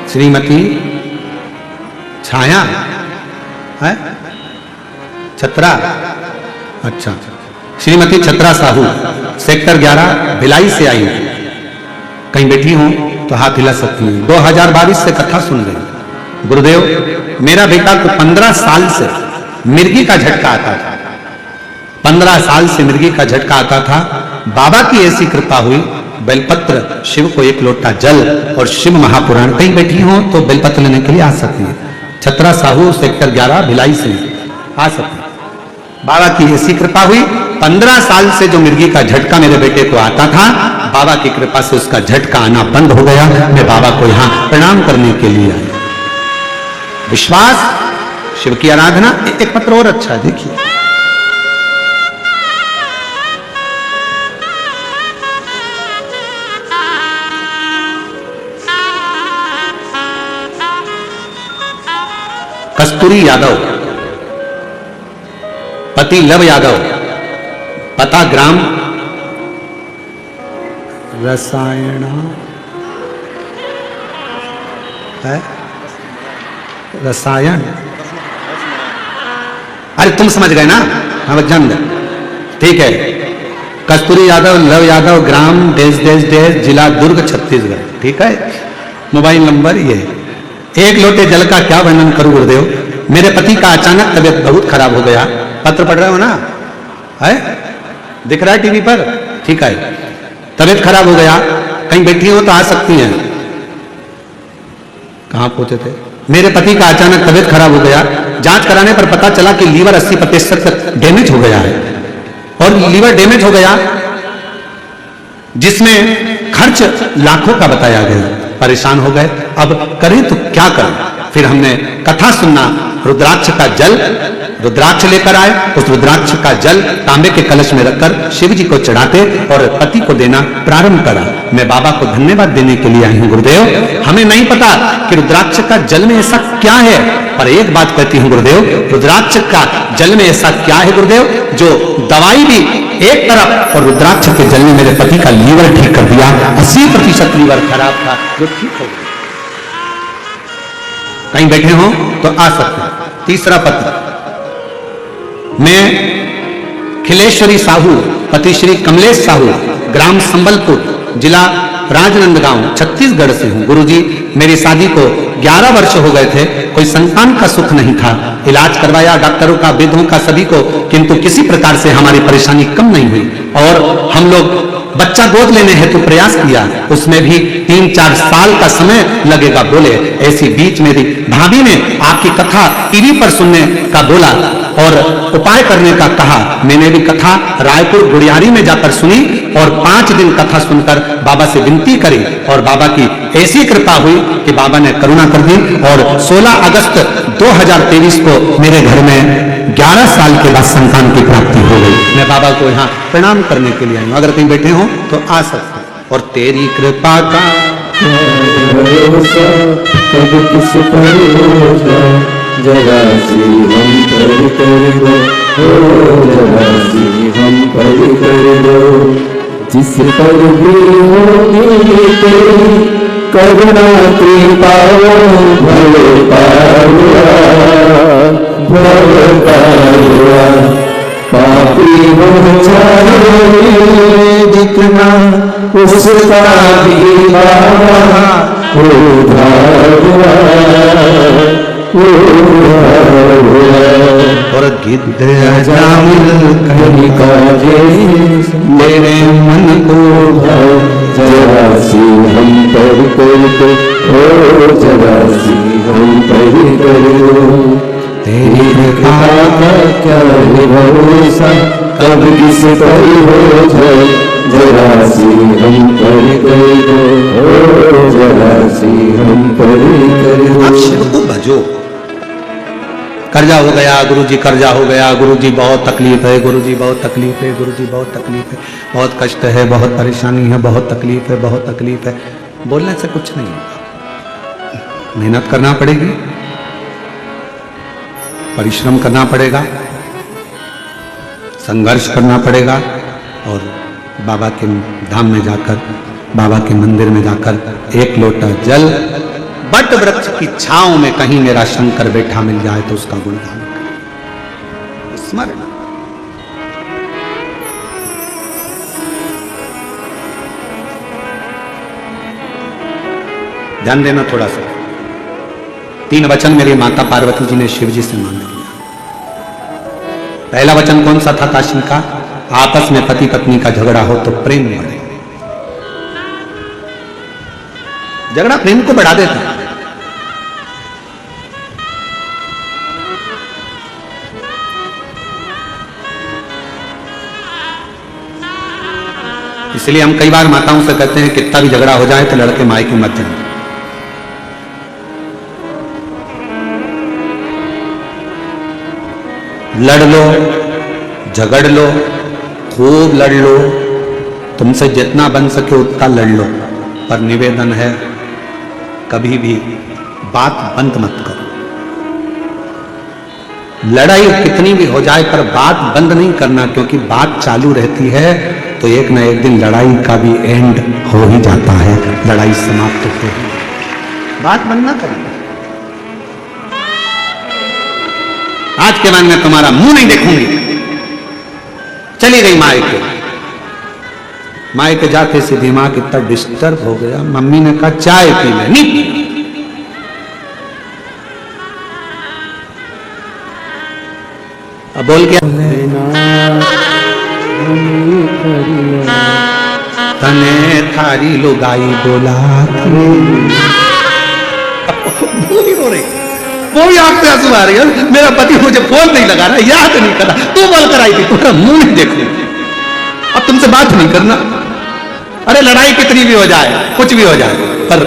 श्रीमती छाया है छत्रा, अच्छा श्रीमती छत्रा साहू सेक्टर 11 भिलाई से आई, कहीं बैठी हो तो हाथ हिला सकती हैं। 2022 से कथा सुन रही। गुरुदेव मेरा बेटा को 15 साल से मिर्गी का झटका आता था, 15 साल से मिर्गी का झटका आता था। बाबा की ऐसी कृपा हुई, बेलपत्र शिव को 1 लोटा जल और शिव महापुराण, कहीं बैठी हो तो बेलपत्र लेने के लिए आ सकती है। छत्रा साहू सेक्टर 11 भिलाई से आ सकती है। बाबा की ऐसी कृपा हुई, 15 साल से जो मिर्गी का झटका मेरे बेटे को आता था, बाबा की कृपा से उसका झटका आना बंद हो गया। मैं बाबा को यहां प्रणाम करने के लिए आया। विश्वास, शिव की आराधना। एक पत्र और अच्छा है, देखिए कस्तूरी यादव, पति लव यादव, पता ग्राम रसायन है, रसायन, अरे तुम समझ गए ना, हाँ बच्चन ठीक है। कस्तूरी यादव, लव यादव, ग्राम देश देश देश, जिला दुर्ग छत्तीसगढ़, ठीक है। मोबाइल नंबर ये। 1 लोटे जल का क्या वर्णन करूं गुरुदेव। मेरे पति का अचानक तबीयत बहुत खराब हो गया। पत्र पढ़ रहे हो ना, है दिख रहा है टीवी पर, ठीक है। तबीयत खराब हो गया, कहीं बैठी हो तो आ सकती हैं। कहां पहुंचे थे। मेरे पति का अचानक तबीयत खराब हो गया। जांच कराने पर पता चला कि लीवर 80% तक डैमेज हो गया है, और लीवर डैमेज हो गया जिसमें खर्च लाखों का बताया गया। परेशान हो गए, अब करें तो क्या करें। फिर हमने कथा सुनना, रुद्राक्ष का जल, रुद्राक्ष लेकर आए, उस रुद्राक्ष का जल तांबे के कलश में रखकर शिव जी को चढ़ाते और पति को देना प्रारंभ करा। मैं बाबा को धन्यवाद देने के लिए आई हूं गुरुदेव। हमें नहीं पता कि रुद्राक्ष का जल में ऐसा क्या है, पर एक बात कहती हूं गुरुदेव, रुद्राक्ष का जल में ऐसा क्या है गुरुदेव, जो दवाई भी एक तरफ और रुद्राक्ष के जल ने मेरे पति का लीवर ठीक कर दिया। 80% लीवर खराब था जो ठीक हो गया। कहीं बैठे हो तो आ सकते हैं। तीसरा पत्र, मैं खिलेश्वरी साहू, पति श्री कमलेश साहू, ग्राम संबलपुर, जिला राजनंदगांव, छत्तीसगढ़ से हूं। गुरुजी मेरी शादी को 11 वर्ष हो गए थे, कोई संतान का सुख नहीं था। इलाज करवाया डॉक्टरों का, वैद्यों का, सभी को, किंतु किसी प्रकार से हमारी परेशानी कम नहीं हुई। और हम लोग बच्चा गोद लेने हेतु प्रयास किया, उसमें भी 3-4 साल का समय लगेगा बोले। ऐसी बीच मेरी भाभी ने आपकी कथा टीवी पर सुनने का बोला और उपाय करने का कहा। मैंने भी कथा रायपुर गुड़ियारी में जाकर सुनी और 5 दिन कथा सुनकर बाबा से विनती करी, और बाबा की ऐसी कृपा हुई कि बाबा ने करुणा कर दी। और 16 अगस्त 2023 को मेरे घर में 11 साल के बाद संतान की प्राप्ति हो गई। मैं बाबा को यहाँ प्रणाम करने के लिए आई हूँ। अगर कहीं बैठे हो तो आ सकते हैं। और तेरी कृपा का जरा सी हम कर दो, जरा सी हम कर दो, जिस पर भी होगी तेरी करुणा कृपा भले पारुआ, भले पारुआ। पापी हो जाए जितना उसका भी बाबा उधारुआ, और गिद्ध अजामिल कहीं काजे मेरे मन को जरा सी हम पर कर दो, जरा सी हम पर कर दो। तेरी कृपा का क्या है भरोसा, कब किस पर हो जाए, जरा सी हम पर कर दो, जरा सी हम पर कर दो। आप शिव को भजो। कर्जा हो गया गुरुजी, कर्जा हो गया गुरुजी, बहुत तकलीफ है गुरुजी, बहुत तकलीफ है गुरुजी, बहुत तकलीफ है, बहुत कष्ट है, बहुत परेशानी है, बहुत तकलीफ है, बहुत तकलीफ है। बोलने से कुछ नहीं होगा, मेहनत करना पड़ेगी, परिश्रम करना पड़ेगा, संघर्ष करना पड़ेगा, और बाबा के धाम में जाकर, बाबा के मंदिर में जाकर 1 लोटा जल बट वृक्ष की छांव में कहीं मेरा शंकर बैठा मिल जाए तो उसका गुणगान करें। स्मरण। ध्यान देना थोड़ा सा। 3 वचन मेरी माता पार्वती जी ने शिव जी से मांग लिया। पहला वचन कौन सा था काशी का? आपस में पति पत्नी का झगड़ा हो तो प्रेम बढ़े। झगड़ा प्रेम को बढ़ा देता है। इसलिए हम कई बार माताओं से कहते हैं कितना भी झगड़ा हो जाए तो लड़के मायके मत जाए। लड़ लो, झगड़ लो, खूब लड़ लो, तुमसे जितना बन सके उतना लड़ लो, पर निवेदन है कभी भी बात बंद मत करो। लड़ाई कितनी भी हो जाए पर बात बंद नहीं करना, क्योंकि बात चालू रहती है तो एक न एक दिन लड़ाई का भी एंड हो ही जाता है, लड़ाई समाप्त हो ही। बात बंद ना करना। आज के बाद मैं तुम्हारा मुंह नहीं देखूंगी। चली गई मायके। मायके जाते से दिमाग इतना डिस्टर्ब हो गया, मम्मी ने कहा चाय पी ले, नहीं पी। अब बोल के तने थारी लुगाई बोला हो रही, वो भी आंख से आंसू आ रही है। मेरा पति मुझे फोन नहीं लगा रहा, याद नहीं कर रहा, तू बोल कर आई थी, तुम्हारा मुंह नहीं देखूं, अब तुमसे बात नहीं करना। अरे लड़ाई कितनी भी हो जाए, कुछ भी हो जाए, पर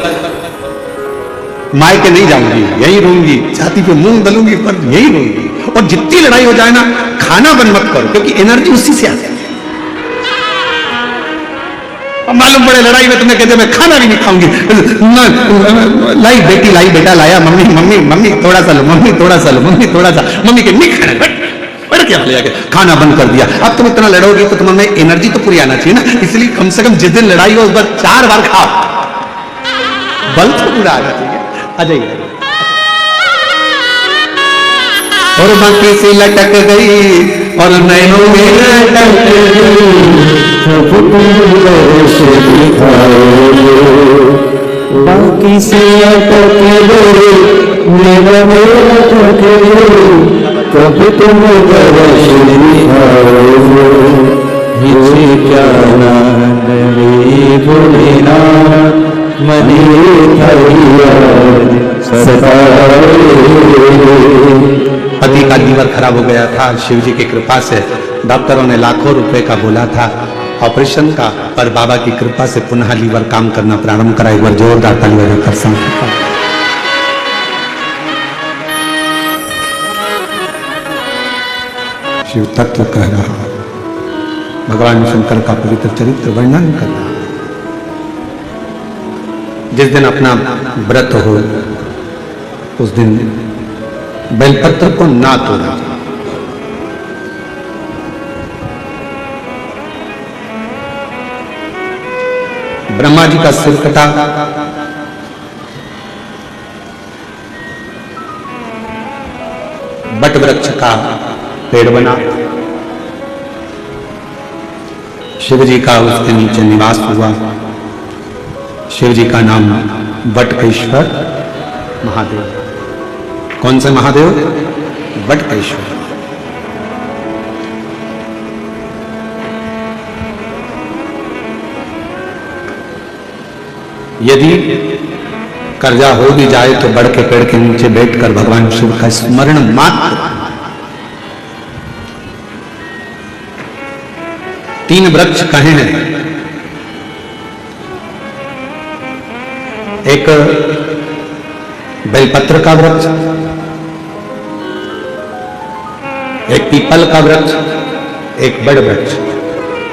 मायके नहीं जाऊंगी, यही रहूंगी, छाती पे मूंग दलूंगी, पर यही रहूंगी। और जितनी लड़ाई हो जाए ना, खाना बंद मत करो, क्योंकि एनर्जी उसी से आती है। अब मालूम पड़े लड़ाई में तुमने कहते मैं खाना भी नहीं खाऊंगी, लाई बेटी लाई बेटा लाया, मम्मी मम्मी मम्मी थोड़ा सा लो, मम्मी थोड़ा सा लो, मम्मी थोड़ा सा, मम्मी के नहीं खाना, बट क्या ले जाके खाना बंद कर दिया। अब तुम इतना लड़ोगी तो तुम्हें एनर्जी तो पूरी आना चाहिए ना, इसलिए कम से कम जिस दिन लड़ाई हो उस बार 4 बार खाओ, बल तो पूरा आना चाहिए। आ जाइए। और बाकी से लटक गई और नैनों में लटक गई, बाकी से अटक गई, नैनों में लटक गई, कभी तुम दर्श दिखाओ, मुझे क्या नाम रे भोलेनाथ, मनी पति का लीवर खराब हो गया था। शिव जी की कृपा से डॉक्टरों ने लाखों रुपए का बोला था ऑपरेशन का, पर बाबा की कृपा से पुनः लीवर काम करना प्रारंभ करा। एक बार जोरदार ताली बजाकर संग शिव तत्व कह रहा, भगवान शंकर का पवित्र चरित्र वर्णन कर रहा। जिस दिन अपना व्रत हो उस दिन बेलपत्र को ना तोड़ा। ब्रह्मा जी का सिर कटा, बट वृक्ष का पेड़ बना, शिव जी का उसके नीचे निवास हुआ। शिव जी का नाम बटकेश्वर महादेव। कौन से महादेव? बटकेश्वर। यदि कर्जा हो भी जाए तो बड़ के पेड़ के नीचे बैठकर भगवान शिव का स्मरण मात्र। 3 वृक्ष कहे हैं, एक बेलपत्र का वृक्ष, एक पीपल का वृक्ष, एक बड़ वृक्ष।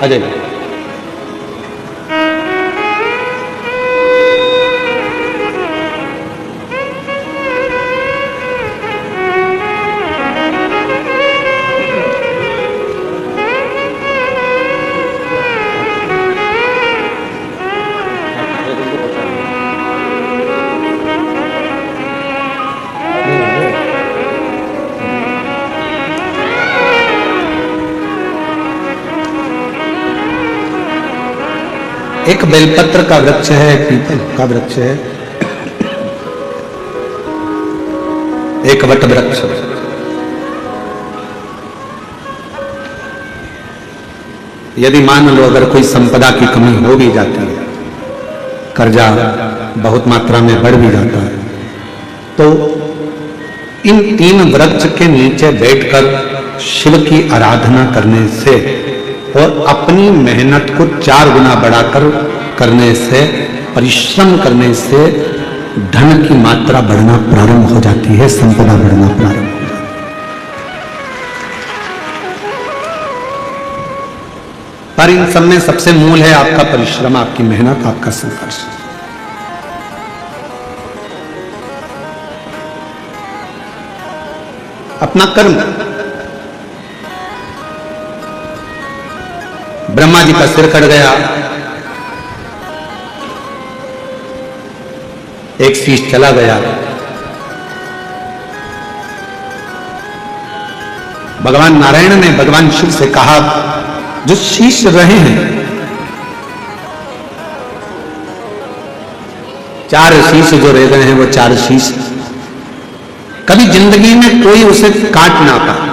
अजय एक बेलपत्र का वृक्ष है, एक पीपल का वृक्ष है, एक वट वृक्ष। यदि मान लो अगर कोई संपदा की कमी हो भी जाती है, कर्जा बहुत मात्रा में बढ़ भी जाता है, तो इन 3 वृक्ष के नीचे बैठकर शिव की आराधना करने से और अपनी मेहनत को 4 गुना बढ़ाकर करने से, परिश्रम करने से धन की मात्रा बढ़ना प्रारंभ हो जाती है, संपदा बढ़ना प्रारंभ हो जाती है। पर इन सब में सबसे मूल है आपका परिश्रम, आपकी मेहनत, आपका संघर्ष। अपना कर्म। ब्रह्मा जी का सिर कट गया, एक शीश चला गया। भगवान नारायण ने भगवान शिव से कहा, जो शीश रहे हैं, 4 शीश जो रह गए हैं, वो 4 शीश कभी जिंदगी में कोई उसे काट ना पाए,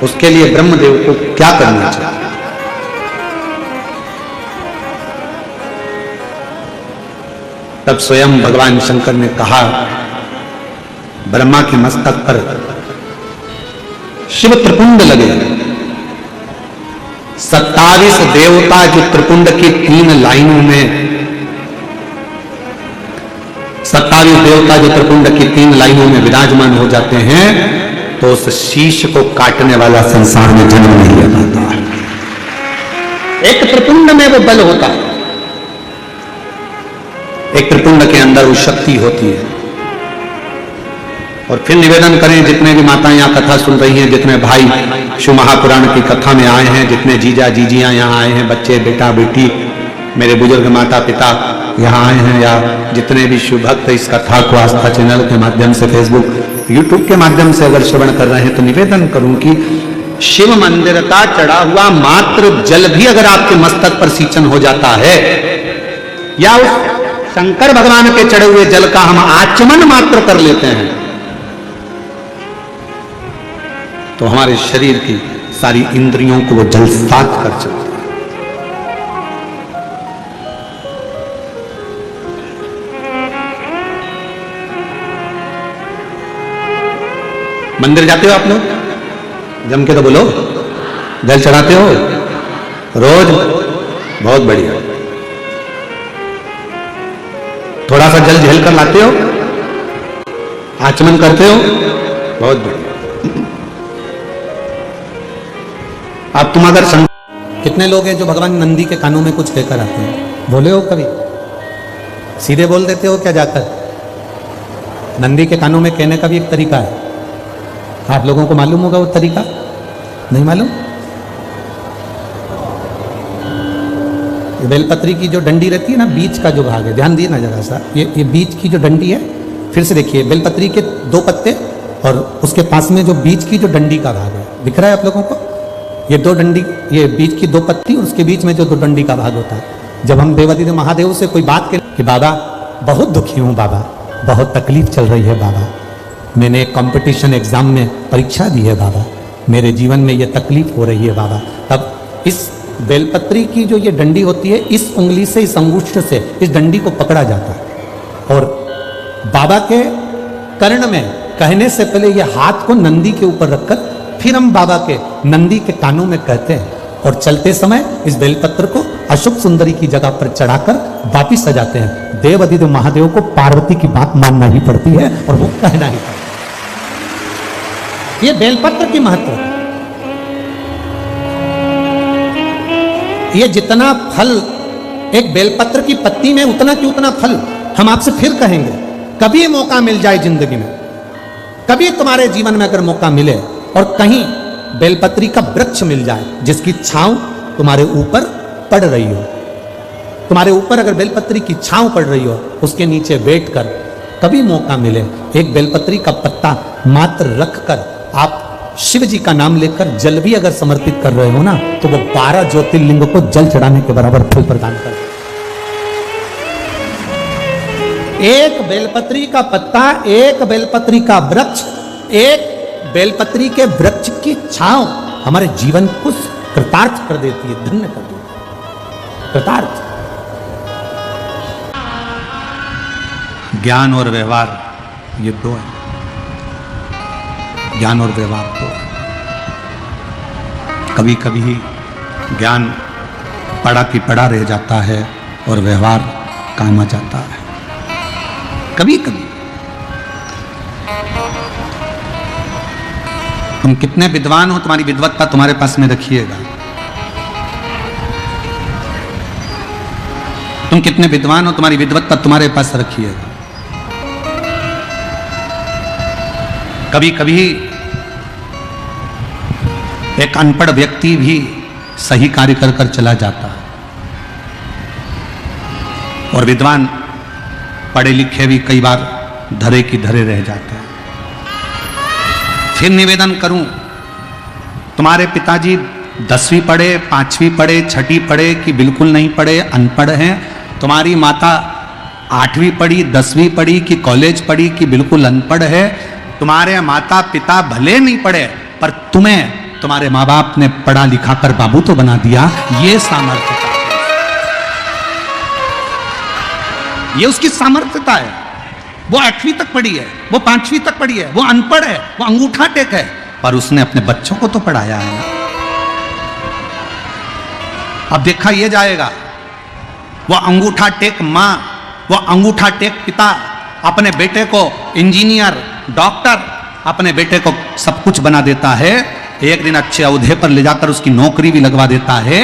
उसके लिए ब्रह्मदेव को क्या करना चाहिए? तब स्वयं भगवान शंकर ने कहा, ब्रह्मा के मस्तक पर शिव त्रिपुंड लगे, 27 देवता जो त्रिपुंड की 3 लाइनों में, 27 देवता जो त्रिपुंड की 3 लाइनों में विराजमान हो जाते हैं, तो उस शीश को काटने वाला संसार में जन्म नहीं ले पाता। एक त्रिपुंड में वो बल होता है, एक त्रिपुंड के अंदर वो शक्ति होती है। और फिर निवेदन करें, जितने भी माताएं यहाँ कथा सुन रही हैं, जितने भाई शिव महापुराण की कथा में आए हैं, जितने जीजा जीजियां यहाँ आए हैं, बच्चे बेटा बेटी, मेरे बुजुर्ग माता पिता यहाँ आए हैं, या जितने भी शिव भक्त इस कथा को आस्था चैनल के माध्यम से, फेसबुक यूट्यूब के माध्यम से अगर श्रवण कर रहे हैं, तो निवेदन करूं कि शिव मंदिर का चढ़ा हुआ मात्र जल भी अगर आपके मस्तक पर सिंचन हो जाता है, या उस शंकर भगवान के चढ़े हुए जल का हम आचमन मात्र कर लेते हैं, तो हमारे शरीर की सारी इंद्रियों को वो जलसात कर सकते हैं। मंदिर जाते हो आप लोग? जम के तो बोलो, जल चढ़ाते हो रोज? बहुत बढ़िया। थोड़ा सा जल झेल कर लाते हो, आचमन करते हो, बहुत बढ़िया। आप तुम अगर कितने लोग हैं जो भगवान नंदी के कानों में कुछ कहकर आते हैं? बोले हो कभी? सीधे बोल देते हो क्या जाकर? नंदी के कानों में कहने का भी एक तरीका है, आप लोगों को मालूम होगा वो तरीका? नहीं मालूम? बेलपत्री की जो डंडी रहती है ना, बीच का जो भाग है, ध्यान दिए ना जरा सा, ये बीच की जो डंडी है, फिर से देखिए, बेलपत्री के 2 पत्ते और उसके पास में जो बीच की जो डंडी का भाग है, दिख रहा है आप लोगों को? ये 2 डंडी, ये बीच की 2 पत्ती और उसके बीच में जो 2 डंडी का भाग होता है। जब हम देवादिदेव महादेव से कोई बात करें कि बाबा बहुत दुखी हूँ, बाबा बहुत तकलीफ चल रही है, बाबा मैंने एक कंपटीशन एग्जाम में परीक्षा दी है, बाबा मेरे जीवन में ये तकलीफ हो रही है, बाबा, तब इस बेलपत्री की जो ये डंडी होती है, इस उंगली से, इस अंगुष्ठ से इस डंडी को पकड़ा जाता है और बाबा के कर्ण में कहने से पहले ये हाथ को नंदी के ऊपर रखकर फिर हम बाबा के नंदी के कानों में कहते हैं और चलते समय इस बेलपत्र को अशोक सुंदरी की जगह पर चढ़ाकर वापिस आ जाते हैं। देवादिदेव महादेव को पार्वती की बात मानना ही पड़ती है और वो कहना ही पड़ता है। ये बेलपत्र की महत्व है। ये जितना फल एक बेलपत्र की पत्ती में, उतना की उतना फल। हम आपसे फिर कहेंगे, कभी मौका मिल जाए जिंदगी में, कभी तुम्हारे जीवन में अगर मौका मिले और कहीं बेलपत्री का वृक्ष मिल जाए जिसकी छांव तुम्हारे ऊपर पड़ रही हो, तुम्हारे ऊपर अगर बेलपत्री की छांव पड़ रही हो, उसके नीचे बैठकर कभी मौका मिले, एक बेलपत्री का पत्ता मात्र रखकर आप शिव जी का नाम लेकर जल भी अगर समर्पित कर रहे हो ना, तो वो 12 ज्योतिर्लिंग को जल चढ़ाने के बराबर फल प्रदान कर। एक बेलपत्री का पत्ता, एक बेलपत्री का वृक्ष, एक बेलपत्री के वृक्ष की छांव हमारे जीवन को कृतार्थ कर देती है, धन्य कर देती है, कृतार्थ। ज्ञान और व्यवहार ये दो है, ज्ञान और व्यवहार दो। कभी कभी ज्ञान पढ़ा की पढ़ा रह जाता है और व्यवहार काम आ जाता है, कभी कभी। तुम कितने विद्वान हो, तुम्हारी विद्वत्ता तुम्हारे पास में रखिएगा। तुम कितने विद्वान हो, तुम्हारी विद्वत्ता तुम्हारे पास रखिएगा। कभी कभी एक अनपढ़ व्यक्ति भी सही कार्य कर कर चला जाता है, और विद्वान पढ़े लिखे भी कई बार धरे की धरे रह जाते हैं। फिर निवेदन करूं, तुम्हारे पिताजी 10वीं पढ़े, 5वीं पढ़े, 6ठी पढ़े कि बिल्कुल नहीं पढ़े, अनपढ़ हैं। तुम्हारी माता 8वीं पढ़ी, 10वीं पढ़ी कि कॉलेज पढ़ी कि बिल्कुल अनपढ़ है। तुम्हारे माता पिता भले नहीं पढ़े, पर तुम्हें तुम्हारे माँ बाप ने पढ़ा लिखा कर बाबू तो बना दिया। ये सामर्थ्यता है, ये उसकी सामर्थ्यता है। वो 8वीं तक पढ़ी है, वो 5वीं तक पढ़ी है, वो अनपढ़ है, वो अंगूठा टेक है, पर उसने अपने बच्चों को तो पढ़ाया है ना। अब देखा ये जाएगा, वो अंगूठा टेक माँ, वो अंगूठा टेक पिता अपने बेटे को इंजीनियर, डॉक्टर, अपने बेटे को सब कुछ बना देता है। एक दिन अच्छे औहदे पर ले जाकर उसकी नौकरी भी लगवा देता है।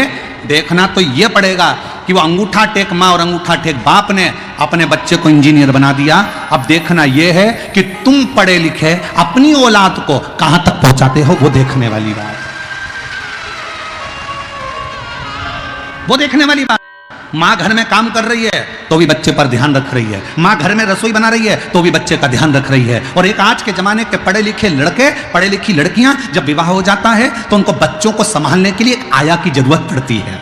देखना तो ये पड़ेगा कि वो अंगूठा टेक माँ और अंगूठा टेक बाप ने अपने बच्चे को इंजीनियर बना दिया। अब देखना ये है कि तुम पढ़े लिखे अपनी औलाद को कहां तक पहुंचाते हो, वो देखने वाली बात, वो देखने वाली बात। माँ घर में काम कर रही है तो भी बच्चे पर ध्यान रख रही है, माँ घर में रसोई बना रही है तो भी बच्चे का ध्यान रख रही है। और एक आज के जमाने के पढ़े लिखे लड़के, पढ़े लिखी लड़कियां जब विवाह हो जाता है तो उनको बच्चों को संभालने के लिए एक आया की जरूरत पड़ती है।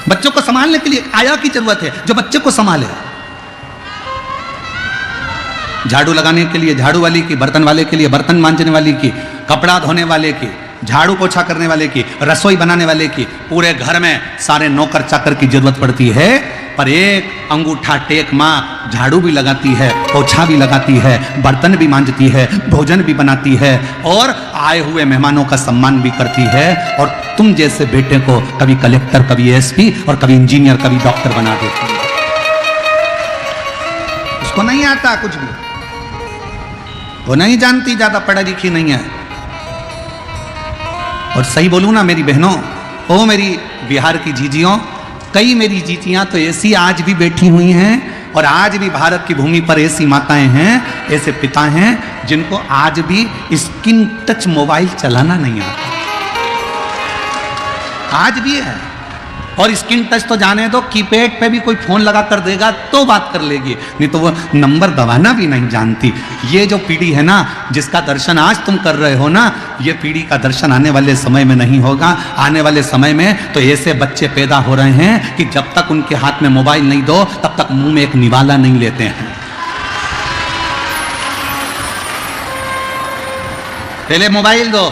बच्चों को संभालने के लिए एक आया की जरूरत है जो बच्चे को संभाले। झाड़ू लगाने के लिए झाड़ू वाली की, बर्तन वाले के लिए बर्तन मांजने वाली की, कपड़ा धोने वाले की, झाड़ू पोछा करने वाले की, रसोई बनाने वाले की, पूरे घर में सारे नौकर चाकर की जरूरत पड़ती है। पर एक अंगूठा टेक माँ झाड़ू भी लगाती है, पोछा भी लगाती है, बर्तन भी मांजती है, भोजन भी बनाती है और आए हुए मेहमानों का सम्मान भी करती है। और तुम जैसे बेटे को कभी कलेक्टर, कभी एसपी और कभी इंजीनियर, कभी डॉक्टर बना देती है। उसको नहीं आता कुछ भी, वो नहीं जानती, ज्यादा पढ़ी लिखी नहीं है। और सही बोलूं ना मेरी बहनों, ओ मेरी बिहार की जीजियों, कई मेरी जीजियां तो ऐसी आज भी बैठी हुई हैं, और आज भी भारत की भूमि पर ऐसी माताएं हैं, ऐसे पिता हैं जिनको आज भी स्क्रीन टच मोबाइल चलाना नहीं आता, आज भी है। और स्क्रीन टच तो जाने दो, कीपैड पे भी कोई फोन लगा कर देगा तो बात कर लेगी, नहीं तो वो नंबर दबाना भी नहीं जानती। ये जो पीढ़ी है ना, जिसका दर्शन आज तुम कर रहे हो ना, ये पीढ़ी का दर्शन आने वाले समय में नहीं होगा। आने वाले समय में तो ऐसे बच्चे पैदा हो रहे हैं कि जब तक उनके हाथ में मोबाइल नहीं दो तब तक मुंह में एक निवाला नहीं लेते हैं। पहले मोबाइल दो,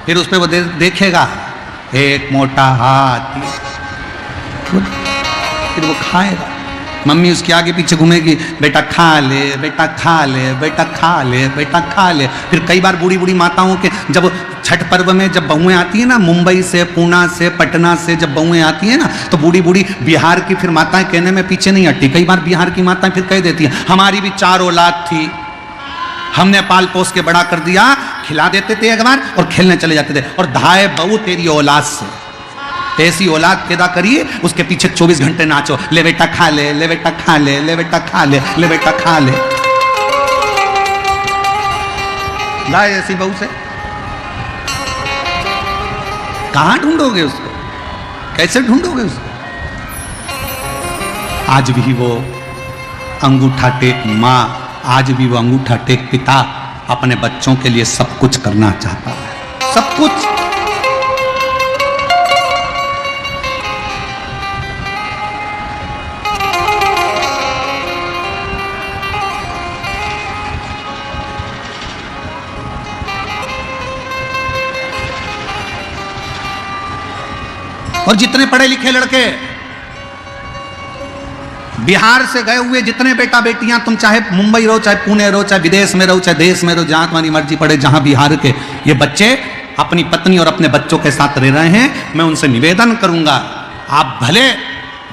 फिर उस पर वो देखेगा एक मोटा हाथ, फिर वो खाएगा। मम्मी उसके आगे पीछे घूमेगी, बेटा खा ले, बेटा खा ले, बेटा खा ले, बेटा खा ले। फिर कई बार बूढ़ी बूढ़ी माताओं के जब छठ पर्व में जब बहुएं आती है ना, मुंबई से, पूना से, पटना से जब बहुएं आती है ना, तो बूढ़ी बूढ़ी बिहार की फिर माताएं कहने में पीछे नहीं हटती। कई बार बिहार की माताएं फिर कह देती हैं, हमारी भी 4 औलाद थी, हमने पाल पोस के बड़ा कर दिया। खिला देते थे एक बार और खेलने चले जाते थे। और धाए बहू तेरी औलाद से, ऐसी औलाद पैदा करिए, उसके पीछे 24 घंटे नाचो, ले बेटा खा ले, ले बेटा खा ले, ले बेटा खा ले, ले बेटा खा ले। लाए ऐसी बहू से कहां ढूंढोगे उसको, कैसे ढूंढोगे उसको? आज भी वो अंगूठा टेक माँ, आज भी वो अंगूठा टेक पिता अपने बच्चों के लिए सब कुछ करना चाहता है, सब कुछ। और जितने पढ़े लिखे लड़के बिहार से गए हुए, जितने बेटा बेटियां, तुम चाहे मुंबई रहो, चाहे पुणे रहो, चाहे विदेश में रहो, चाहे देश में रहो, जहां तुम्हारी मर्जी पड़े, जहां बिहार के ये बच्चे अपनी पत्नी और अपने बच्चों के साथ रह रहे हैं, मैं उनसे निवेदन करूंगा, आप भले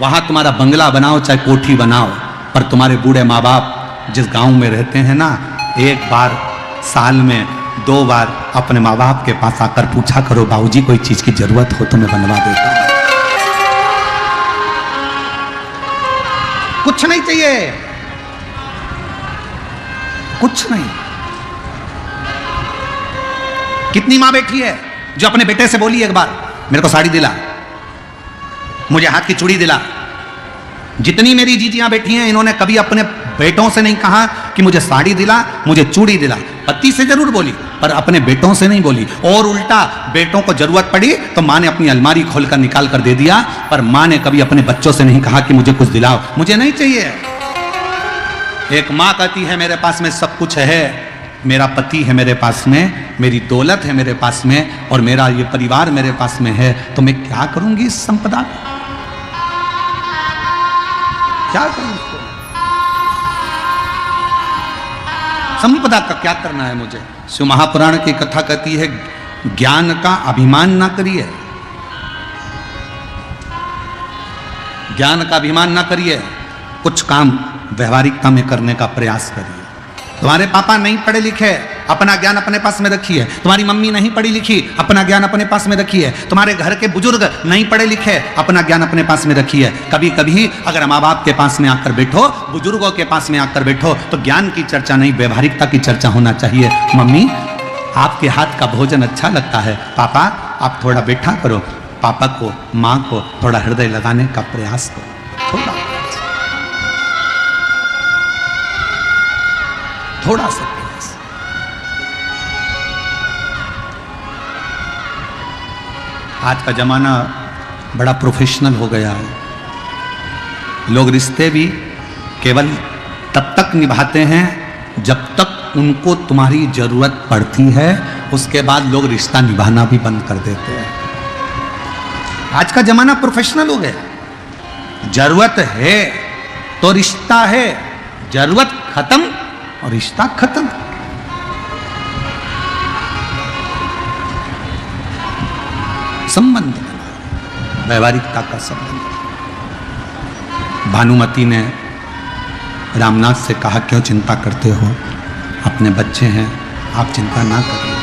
वहां तुम्हारा बंगला बनाओ, चाहे कोठी बनाओ, पर तुम्हारे बूढ़े माँ बाप जिस गांव में रहते हैं ना, एक बार साल में 2 बार अपने माँ बाप के पास आकर पूछा करो, बाबूजी कोई चीज की जरूरत हो तो मैं बनवा देता हूं। कुछ नहीं चाहिए, कुछ नहीं। कितनी मां बैठी है जो अपने बेटे से बोली एक बार, मेरे को साड़ी दिला, मुझे हाथ की चूड़ी दिला। जितनी मेरी जीजियां बैठी हैं, इन्होंने कभी अपने बेटों से नहीं कहा कि मुझे साड़ी दिला, मुझे चूड़ी दिला। पति से जरूर बोली, पर अपने बेटों से नहीं बोली। और उल्टा बेटों को जरूरत पड़ी तो मां ने अपनी अलमारी खोलकर निकाल कर दे दिया, पर मां ने कभी अपने बच्चों से नहीं कहा कि मुझे कुछ दिलाओ, मुझे नहीं चाहिए। एक मां कहती है मेरे पास में सब कुछ है, मेरा पति है मेरे पास में, मेरी दौलत है मेरे पास में, और मेरा ये परिवार मेरे पास में है, तो मैं क्या करूंगी इस संपदा को? क्या करूं उसको? संपदा का क्या करना है मुझे? शिव महापुराण की कथा कहती है, ज्ञान का अभिमान ना करिए, ज्ञान का अभिमान ना करिए, कुछ काम व्यवहारिकता में करने का प्रयास करिए। तुम्हारे पापा नहीं पढ़े लिखे, अपना ज्ञान अपने पास में रखिए। तुम्हारी मम्मी नहीं पढ़ी लिखी, अपना ज्ञान अपने पास में रखिए। तुम्हारे घर के बुजुर्ग नहीं पढ़े लिखे, अपना ज्ञान अपने पास में रखिए। कभी कभी अगर माँ बाप के पास में आकर बैठो, बुजुर्गों के पास में आकर बैठो, तो ज्ञान की चर्चा नहीं, व्यवहारिकता की चर्चा होना चाहिए। मम्मी आपके हाथ का भोजन अच्छा लगता है, पापा आप थोड़ा बैठा करो, पापा को माँ को थोड़ा हृदय लगाने का प्रयास करो, थोड़ा सा प्रयास। आज का जमाना बड़ा प्रोफेशनल हो गया है, लोग रिश्ते भी केवल तब तक निभाते हैं जब तक उनको तुम्हारी जरूरत पड़ती है, उसके बाद लोग रिश्ता निभाना भी बंद कर देते हैं। आज का जमाना प्रोफेशनल हो गया, जरूरत है तो रिश्ता है, जरूरत खत्म और रिश्ता खत्म। संबंध व्यवहारिकता का संबंध। भानुमति ने रामनाथ से कहा, क्यों चिंता करते हो, अपने बच्चे हैं, आप चिंता ना करिए,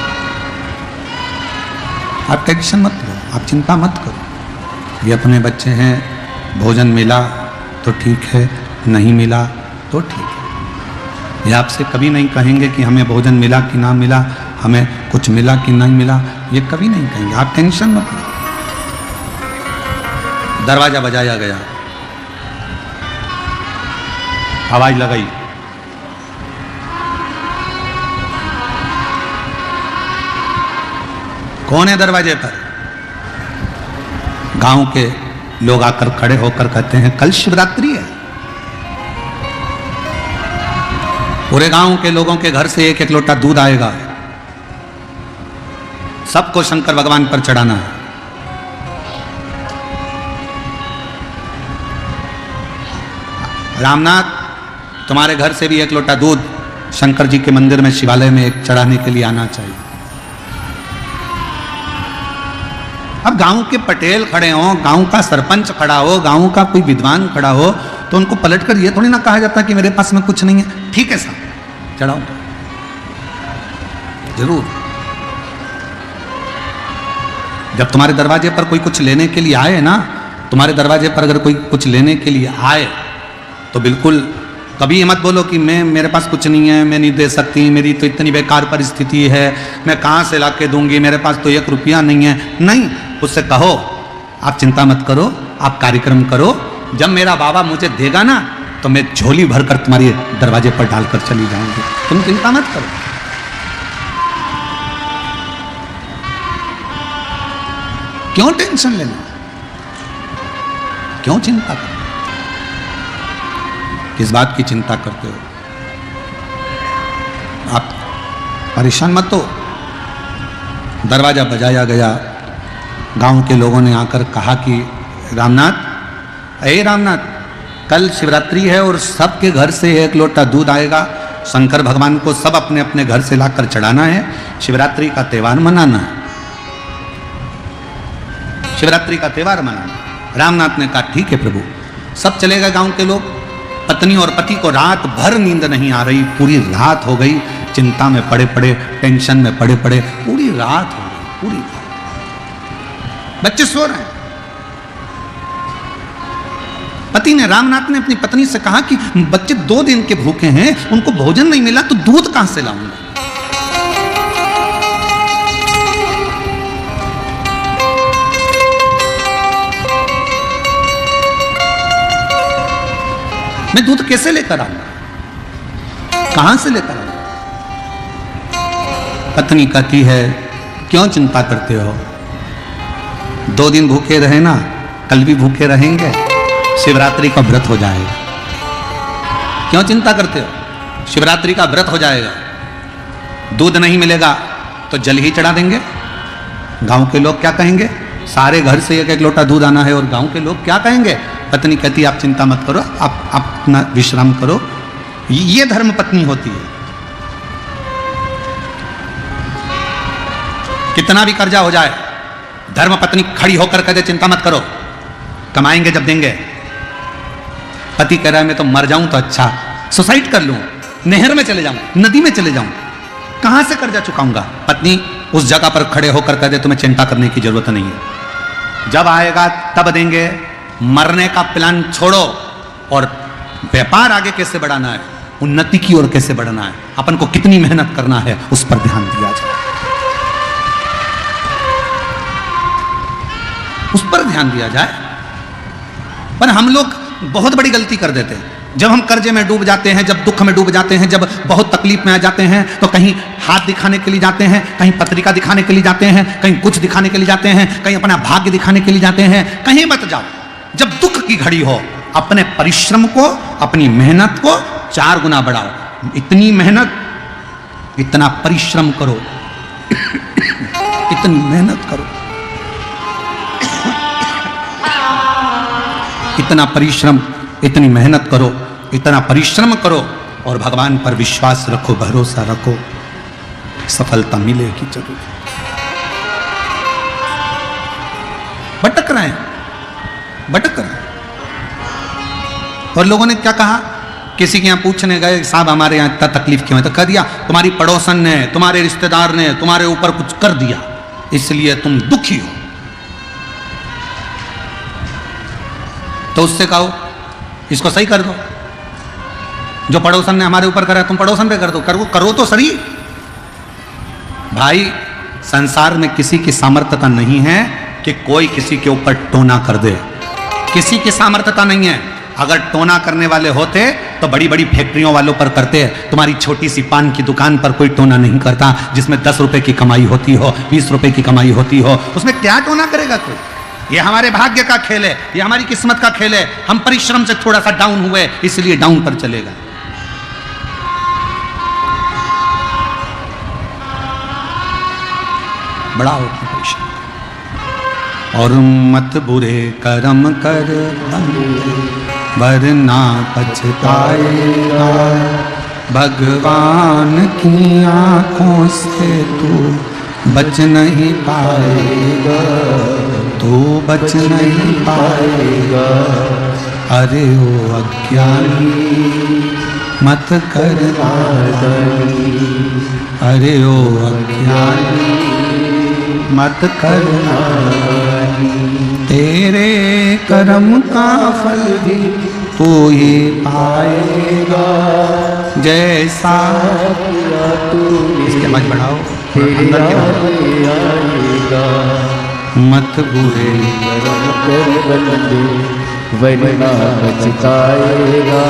आप टेंशन मत लो, आप चिंता मत करो, ये अपने बच्चे हैं, भोजन मिला तो ठीक है, नहीं मिला तो ठीक है। ये आपसे कभी नहीं कहेंगे कि हमें भोजन मिला कि ना मिला, हमें कुछ मिला कि नहीं मिला, ये कभी नहीं कहेंगे, आप टेंशन मत लो। दरवाजा बजाया गया, आवाज लगाई, कौन है दरवाजे पर? गांव के लोग आकर खड़े होकर कहते हैं, कल शिवरात्रि है, पूरे गांव के लोगों के घर से एक एक लोटा दूध आएगा, सबको शंकर भगवान पर चढ़ाना है। रामनाथ, तुम्हारे घर से भी एक लोटा दूध शंकर जी के मंदिर में, शिवालय में एक चढ़ाने के लिए आना चाहिए। अब गांव के पटेल खड़े हो, गांव का सरपंच खड़ा हो, गांव का कोई विद्वान खड़ा हो, तो उनको पलटकर ये थोड़ी ना कहा जाता कि मेरे पास में कुछ नहीं है, ठीक है साहब चढ़ाओ, जरूर। जब तुम्हारे दरवाजे पर कोई कुछ लेने के लिए आए ना, तुम्हारे दरवाजे पर अगर कोई कुछ लेने के लिए आए तो बिल्कुल कभी मत बोलो कि मेरे पास कुछ नहीं है, मैं नहीं दे सकती, मेरी तो इतनी बेकार परिस्थिति है, मैं कहाँ से लाके दूंगी, मेरे पास तो 1 रुपया नहीं है। नहीं, उससे कहो आप चिंता मत करो, आप कार्यक्रम करो, जब मेरा बाबा मुझे देगा ना तो मैं झोली भरकर तुम्हारे दरवाजे पर डालकर चली जाऊंगी, तुम चिंता मत करो। क्यों टेंशन लेना, क्यों चिंता करना, किस बात की चिंता करते हो? आप परेशान मत हो। दरवाजा बजाया गया, गांव के लोगों ने आकर कहा कि रामनाथ, अरे रामनाथ, कल शिवरात्रि है और सबके घर से एक लोटा दूध आएगा। शंकर भगवान को सब अपने अपने घर से लाकर चढ़ाना है, शिवरात्रि का त्योहार मनाना है, शिवरात्रि का त्योहार मनाना। रामनाथ ने कहा ठीक है प्रभु। सब चले गए गांव के लोग। पत्नी और पति को रात भर नींद नहीं आ रही, पूरी रात हो गई, चिंता में पड़े पड़े, टेंशन में पड़े पड़े, पूरी रात हो गई, पूरी रात। बच्चे सो रहे हैं। पति ने, रामनाथ ने अपनी पत्नी से कहा कि बच्चे 2 दिन के भूखे हैं, उनको भोजन नहीं मिला तो दूध कहां से लाऊंगा? मैं दूध कैसे लेकर आऊंगा, कहां से लेकर आऊंगा? पत्नी कहती है क्यों चिंता करते हो, 2 दिन भूखे रहे ना, कल भी भूखे रहेंगे, शिवरात्रि का व्रत हो जाएगा। क्यों चिंता करते हो, शिवरात्रि का व्रत हो जाएगा। दूध नहीं मिलेगा तो जल ही चढ़ा देंगे। गांव के लोग क्या कहेंगे? सारे घर से एक एक लोटा दूध आना है और गांव के लोग क्या कहेंगे? पत्नी कहती आप चिंता मत करो, आप अपना विश्राम करो। ये धर्म पत्नी होती है। कितना भी कर्जा हो जाए, धर्म पत्नी खड़ी होकर कहते चिंता मत करो, कमाएंगे जब देंगे। पति कह रहा है मैं तो मर जाऊं तो अच्छा, सुसाइड कर लूं, नहर में चले जाऊं, नदी में चले जाऊं, कहां से कर्जा चुकाऊंगा? पत्नी उस जगह पर खड़े होकर कहते तुम्हें चिंता करने की जरूरत नहीं है, जब आएगा तब देंगे। मरने का प्लान छोड़ो और व्यापार आगे कैसे बढ़ाना है, उन्नति की ओर कैसे बढ़ना है, अपन को कितनी मेहनत करना है, उस पर ध्यान दिया जाए, उस पर ध्यान दिया जाए। पर हम लोग बहुत बड़ी गलती कर देते हैं। जब हम कर्जे में डूब जाते हैं, जब दुख में डूब जाते हैं, जब बहुत तकलीफ में आ जाते हैं, तो कहीं हाथ दिखाने के लिए जाते हैं, कहीं पत्रिका दिखाने के लिए जाते हैं, कहीं कुछ दिखाने के लिए जाते हैं, कहीं अपना भाग्य दिखाने के लिए जाते हैं। कहीं मत जाओ। जब दुख की घड़ी हो, अपने परिश्रम को, अपनी मेहनत को 4 गुना बढ़ाओ। इतनी मेहनत, इतना परिश्रम करो, इतनी मेहनत करो, इतना परिश्रम, इतनी मेहनत करो, इतना परिश्रम करो और भगवान पर विश्वास रखो, भरोसा रखो, सफलता मिलेगी जरूर। भटक रहे हैं, भटक रहे हैं। और लोगों ने क्या कहा, किसी के यहां पूछने गए साहब हमारे यहां इतना तकलीफ क्यों है, तो कह दिया तुम्हारी पड़ोसन ने, तुम्हारे रिश्तेदार ने तुम्हारे ऊपर कुछ कर दिया, इसलिए तुम दुखी हो। तो उससे कहो इसको सही कर दो। जो पड़ोसन ने हमारे ऊपर करा तुम पड़ोसन पे कर दो, करो तो सही। भाई संसार में किसी की सामर्थ्यता नहीं है कि कोई किसी के ऊपर टोना कर दे, किसी की सामर्थ्यता नहीं है। अगर टोना करने वाले होते तो बड़ी बड़ी फैक्ट्रियों वालों पर करते। तुम्हारी छोटी सी पान की दुकान पर कोई टोना नहीं करता, जिसमें 10 रुपए की कमाई होती हो, 20 रुपए की कमाई होती हो, उसमें क्या टोना करेगा कोई? ये हमारे भाग्य का खेल है, ये हमारी किस्मत का खेल है। हम परिश्रम से थोड़ा सा डाउन हुए, इसलिए डाउन पर चलेगा। बड़ा होता परिश्रम और मत बुरे कर्म कर वरना पछताएगा। भगवान की आंखों से तू बच नहीं पाएगा, तू बच नहीं पाएगा। अरे ओ अज्ञानी मत कर नादानी, अरे ओ अज्ञानी मत कर नादानी। तेरे कर्म का फल भी तू ही पाएगा, जैसा इसके मत बढ़ाओ, अंदर की आएगा। मत बुरे वरना पछताएगा।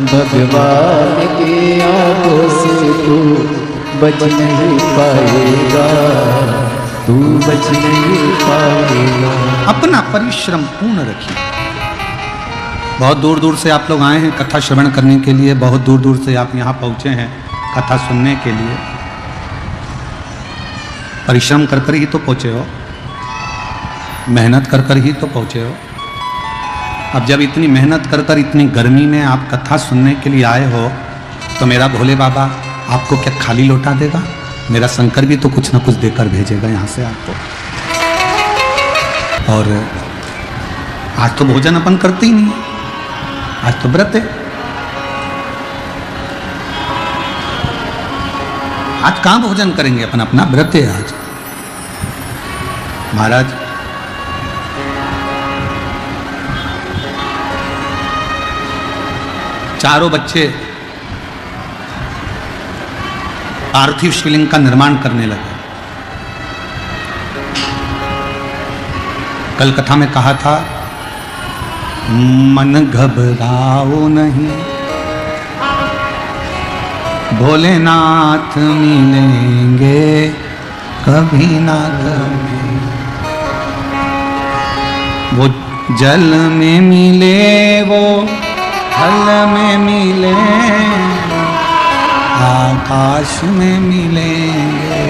भगवान की आंखों से तू बच नहीं पाएगा। तू बच नहीं पाएगा। अपना परिश्रम पूर्ण रखिए। बहुत दूर दूर से आप लोग आए हैं कथा श्रवण करने के लिए, बहुत दूर दूर से आप यहाँ पहुँचे हैं कथा सुनने के लिए। परिश्रम कर कर ही तो पहुँचे हो, मेहनत कर कर ही तो पहुँचे हो। अब जब इतनी मेहनत कर कर इतनी गर्मी में आप कथा सुनने के लिए आए हो, तो मेरा भोले बाबा आपको क्या खाली लौटा देगा? मेरा शंकर भी तो कुछ ना कुछ देकर भेजेगा यहाँ से आपको। और आज तो भोजन अपन करते ही नहीं, आज तो व्रत है। आज कहाँ भोजन करेंगे अपन? अपना व्रत है आज। महाराज चारों बच्चे पार्थिव शिवलिंग का निर्माण करने लगे। कल कथा में कहा था, मन घबराओ नहीं, भोलेनाथ मिलेंगे कभी ना कभी। वो जल में मिले, वो फल में मिले, आकाश में मिलेंगे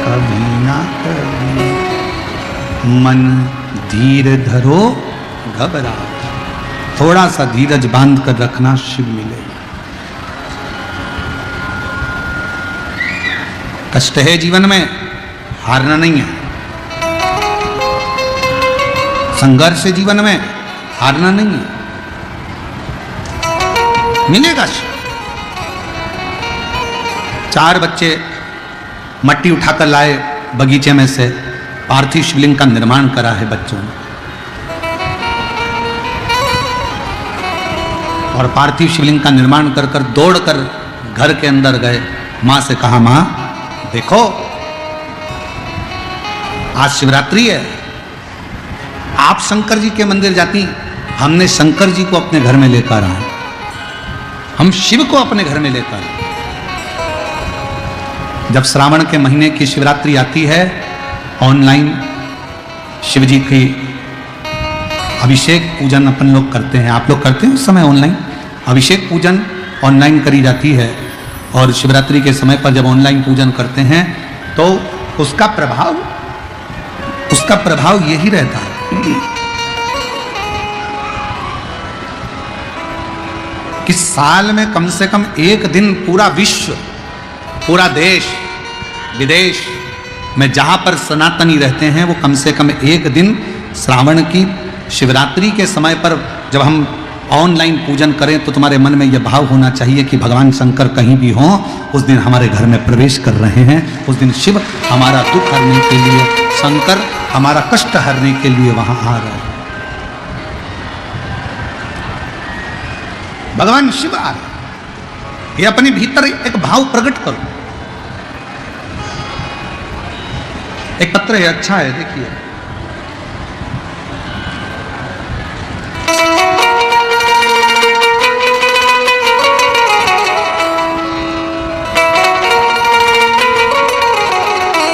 कभी ना कभी। मन धीर धरो घबरा, थोड़ा सा धीरज बांध कर रखना, शिव मिलेगा। कष्ट है जीवन में, हारना नहीं है। संघर्ष है जीवन में, हारना नहीं है। मिलेगा शिव। चार बच्चे मट्टी उठाकर लाए बगीचे में से, पार्थिव शिवलिंग का निर्माण करा है बच्चों ने। और पार्थिव शिवलिंग का निर्माण कर कर दौड़कर घर के अंदर गए। मां से कहा, मां देखो आज शिवरात्रि है, आप शंकर जी के मंदिर जाती, हमने शंकर जी को अपने घर में लेकर आए, हम शिव को अपने घर में लेकर आए। जब श्रावण के महीने की शिवरात्रि आती है, ऑनलाइन शिव जी की अभिषेक पूजन अपन लोग करते हैं। आप लोग करते हैं उस समय ऑनलाइन अभिषेक पूजन ऑनलाइन करी जाती है। और शिवरात्रि के समय पर जब ऑनलाइन पूजन करते हैं तो उसका प्रभाव यही रहता है कि साल में कम से कम एक दिन पूरा विश्व, पूरा देश विदेश में जहां पर सनातनी रहते हैं, वो कम से कम एक दिन श्रावण की शिवरात्रि के समय पर जब हम ऑनलाइन पूजन करें तो तुम्हारे मन में यह भाव होना चाहिए कि भगवान शंकर कहीं भी हों, उस दिन हमारे घर में प्रवेश कर रहे हैं। उस दिन शिव हमारा दुख हरने के लिए, शंकर हमारा कष्ट हरने के लिए वहां आ रहे हैं। भगवान शिव आ रहे, ये अपने भीतर एक भाव प्रकट करो। एक पत्र है, अच्छा है, देखिए।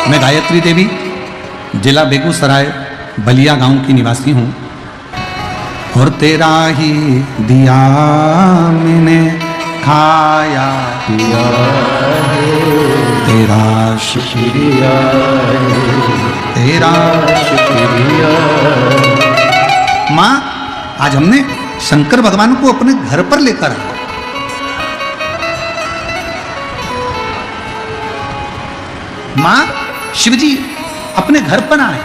मैं गायत्री देवी, जिला बेगूसराय, बलिया गांव की निवासी हूं। और तेरा ही दिया मैंने खाया पिया है, तेरा शुक्रिया है, तेरा शुक्रिया। माँ, आज हमने शंकर भगवान को अपने घर पर लेकर आए। माँ, शिवजी अपने घर पर आए।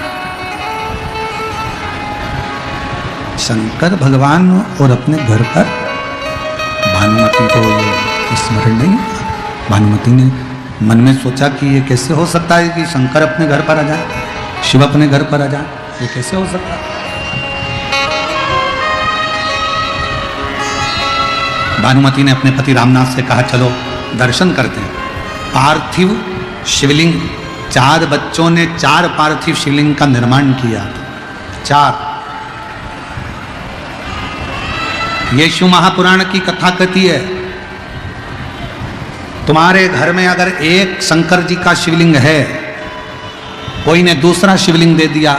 शंकर भगवान और अपने घर पर। भानुमति को स्मरण नहीं। भानुमति ने मन में सोचा कि ये कैसे हो सकता है कि शंकर अपने घर पर आ जाए, शिव अपने घर पर आ जाए, ये कैसे हो सकता है। भानुमति ने अपने पति रामनाथ से कहा, चलो दर्शन करते हैं। पार्थिव शिवलिंग, 4 बच्चों ने 4 पार्थिव शिवलिंग का निर्माण किया। 4। ये शिव महापुराण की कथा कहती है, तुम्हारे घर में अगर एक शंकर जी का शिवलिंग है कोई ने दूसरा शिवलिंग दे दिया,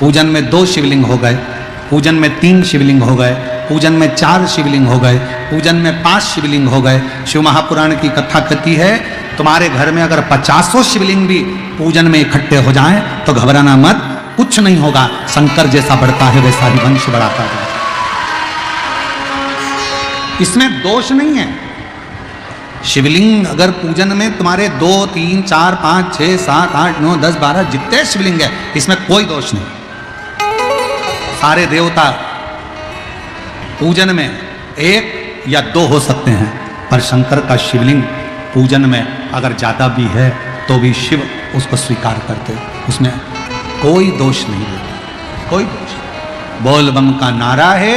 पूजन में 2 शिवलिंग हो गए, पूजन में 3 शिवलिंग हो गए, पूजन में 4 शिवलिंग हो गए, पूजन में 5 शिवलिंग हो गए। शिव महापुराण की कथा कहती है तुम्हारे घर में अगर 50 शिवलिंग भी पूजन में इकट्ठे हो जाएं तो घबराना मत, कुछ नहीं होगा। शंकर जैसा बढ़ता है वैसा ही वंश बढ़ाता है, इसमें दोष नहीं है। शिवलिंग अगर पूजन में तुम्हारे 2, 3, 4, 5, 6, 7, 8, 9, 10, 12 जितने शिवलिंग है इसमें कोई दोष नहीं। सारे देवता पूजन में 1 या 2 हो सकते हैं, पर शंकर का शिवलिंग पूजन में अगर ज्यादा भी है तो भी शिव उसको स्वीकार करते, उसमें कोई दोष नहीं है, कोई दोष नहीं। बोल बम का नारा है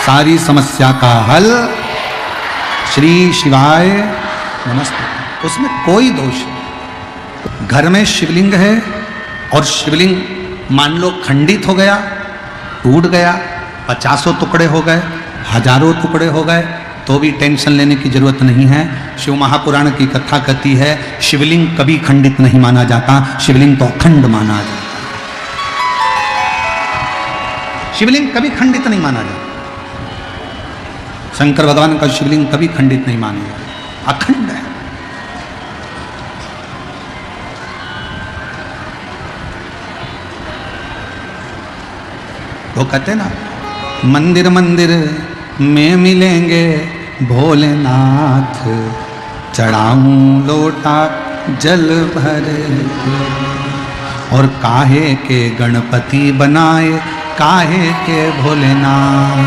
सारी समस्या का हल, श्री शिवाय नमस्ते, उसमें कोई दोष नहीं। घर में शिवलिंग है और शिवलिंग मान लो खंडित हो गया, टूट गया, 50 टुकड़े हो गए, हजारों टुकड़े हो गए, तो भी टेंशन लेने की जरूरत नहीं है। शिव महापुराण की कथा कहती है शिवलिंग कभी खंडित नहीं माना जाता, शिवलिंग तो अखंड माना जाता, शिवलिंग कभी खंडित नहीं माना जाता। शंकर भगवान का शिवलिंग कभी खंडित नहीं माना जाता, अखंड है। वो कहते ना मंदिर मंदिर में मिलेंगे भोलेनाथ, चढ़ाऊं लोटा जल भर के, और काहे के गणपति बनाए काहे के भोलेनाथ,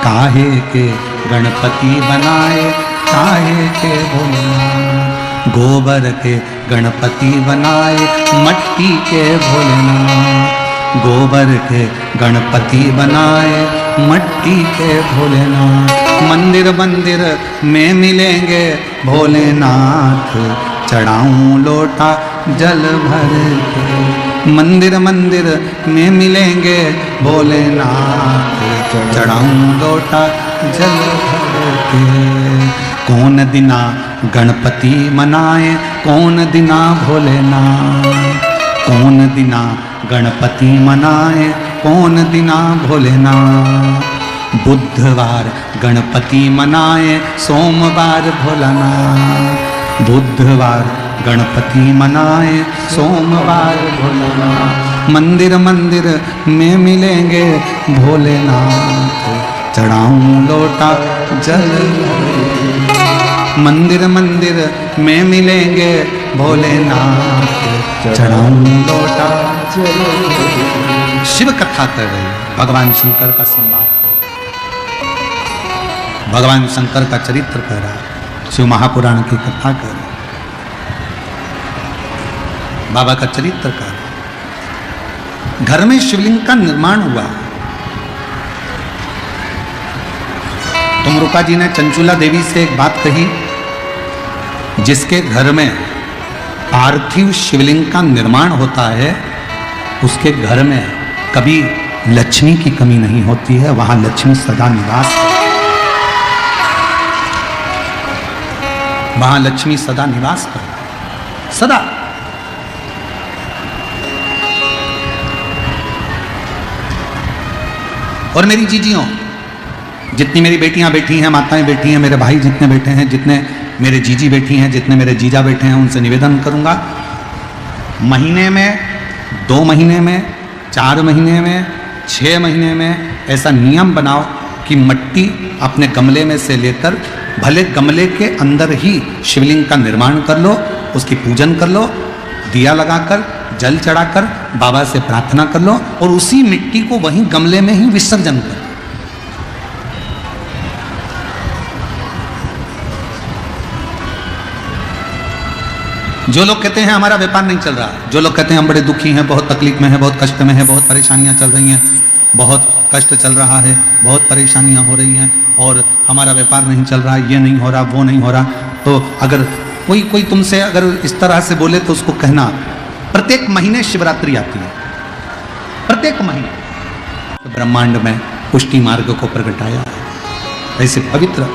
काहे के गणपति बनाए काहे के भोलेनाथ, गोबर के गणपति बनाए मट्टी के भोलेनाथ, गोबर के गणपति बनाए मट्टी के भोलेनाथ। मंदिर मंदिर में मिलेंगे भोलेनाथ, चढ़ाऊं लोटा जल भर के, मंदिर मंदिर में मिलेंगे भोलेनाथ, चढ़ाऊं लोटा जल भर के। कौन दिना गणपति मनाए कौन दिना भोलेनाथ, कौन दिना गणपति मनाए कौन दिना भोलेनाथ, बुधवार गणपति मनाए सोमवार भोलानाथ, बुधवार गणपति मनाए सोमवार भोलानाथ। मंदिर मंदिर में मिलेंगे भोलेनाथ, चढ़ाऊं लोटा जल, मंदिर मंदिर में मिलेंगे भोलेनाथ, चढ़ाऊं लोटा जल। शिव कथा कर रहे हैं, भगवान शंकर का संवाद, भगवान शंकर का चरित्र कह रहा है, शिव महापुराण की कथा कर रहा है, बाबा का चरित्र कर रहा है। घर में शिवलिंग का निर्माण हुआ। तुमरुका जी ने चंचुला देवी से एक बात कही, जिसके घर में पार्थिव शिवलिंग का निर्माण होता है उसके घर में कभी लक्ष्मी की कमी नहीं होती है, वहां लक्ष्मी सदा निवास है, वहां लक्ष्मी सदा निवास कर, सदा। और मेरी जीजियों, जितनी मेरी बेटियां बैठी हैं, माताएं बैठी हैं, मेरे भाई जितने बैठे हैं, जितने मेरे जीजी बैठी हैं, जितने मेरे जीजा बैठे हैं, उनसे निवेदन करूंगा, महीने में, 2 महीने में, 4 महीने में, 6 महीने में ऐसा नियम बनाओ कि मिट्टी अपने गमले में से लेकर, भले गमले के अंदर ही शिवलिंग का निर्माण कर लो, उसकी पूजन कर लो, दिया लगाकर, जल चढ़ाकर बाबा से प्रार्थना कर लो, और उसी मिट्टी को वहीं गमले में ही विसर्जन कर। जो लोग कहते हैं हमारा व्यापार नहीं चल रहा, जो लोग कहते हैं हम बड़े दुखी हैं, बहुत तकलीफ में हैं, बहुत कष्ट में हैं, बहुत परेशानियां चल रही हैं, बहुत कष्ट चल रहा है, बहुत परेशानियां हो रही हैं और हमारा व्यापार नहीं चल रहा, ये नहीं हो रहा, वो नहीं हो रहा, तो अगर कोई तुमसे अगर इस तरह से बोले तो उसको कहना प्रत्येक महीने शिवरात्रि आती है, प्रत्येक महीने तो ब्रह्मांड में पुष्टि मार्ग को प्रगटाया है। ऐसे पवित्र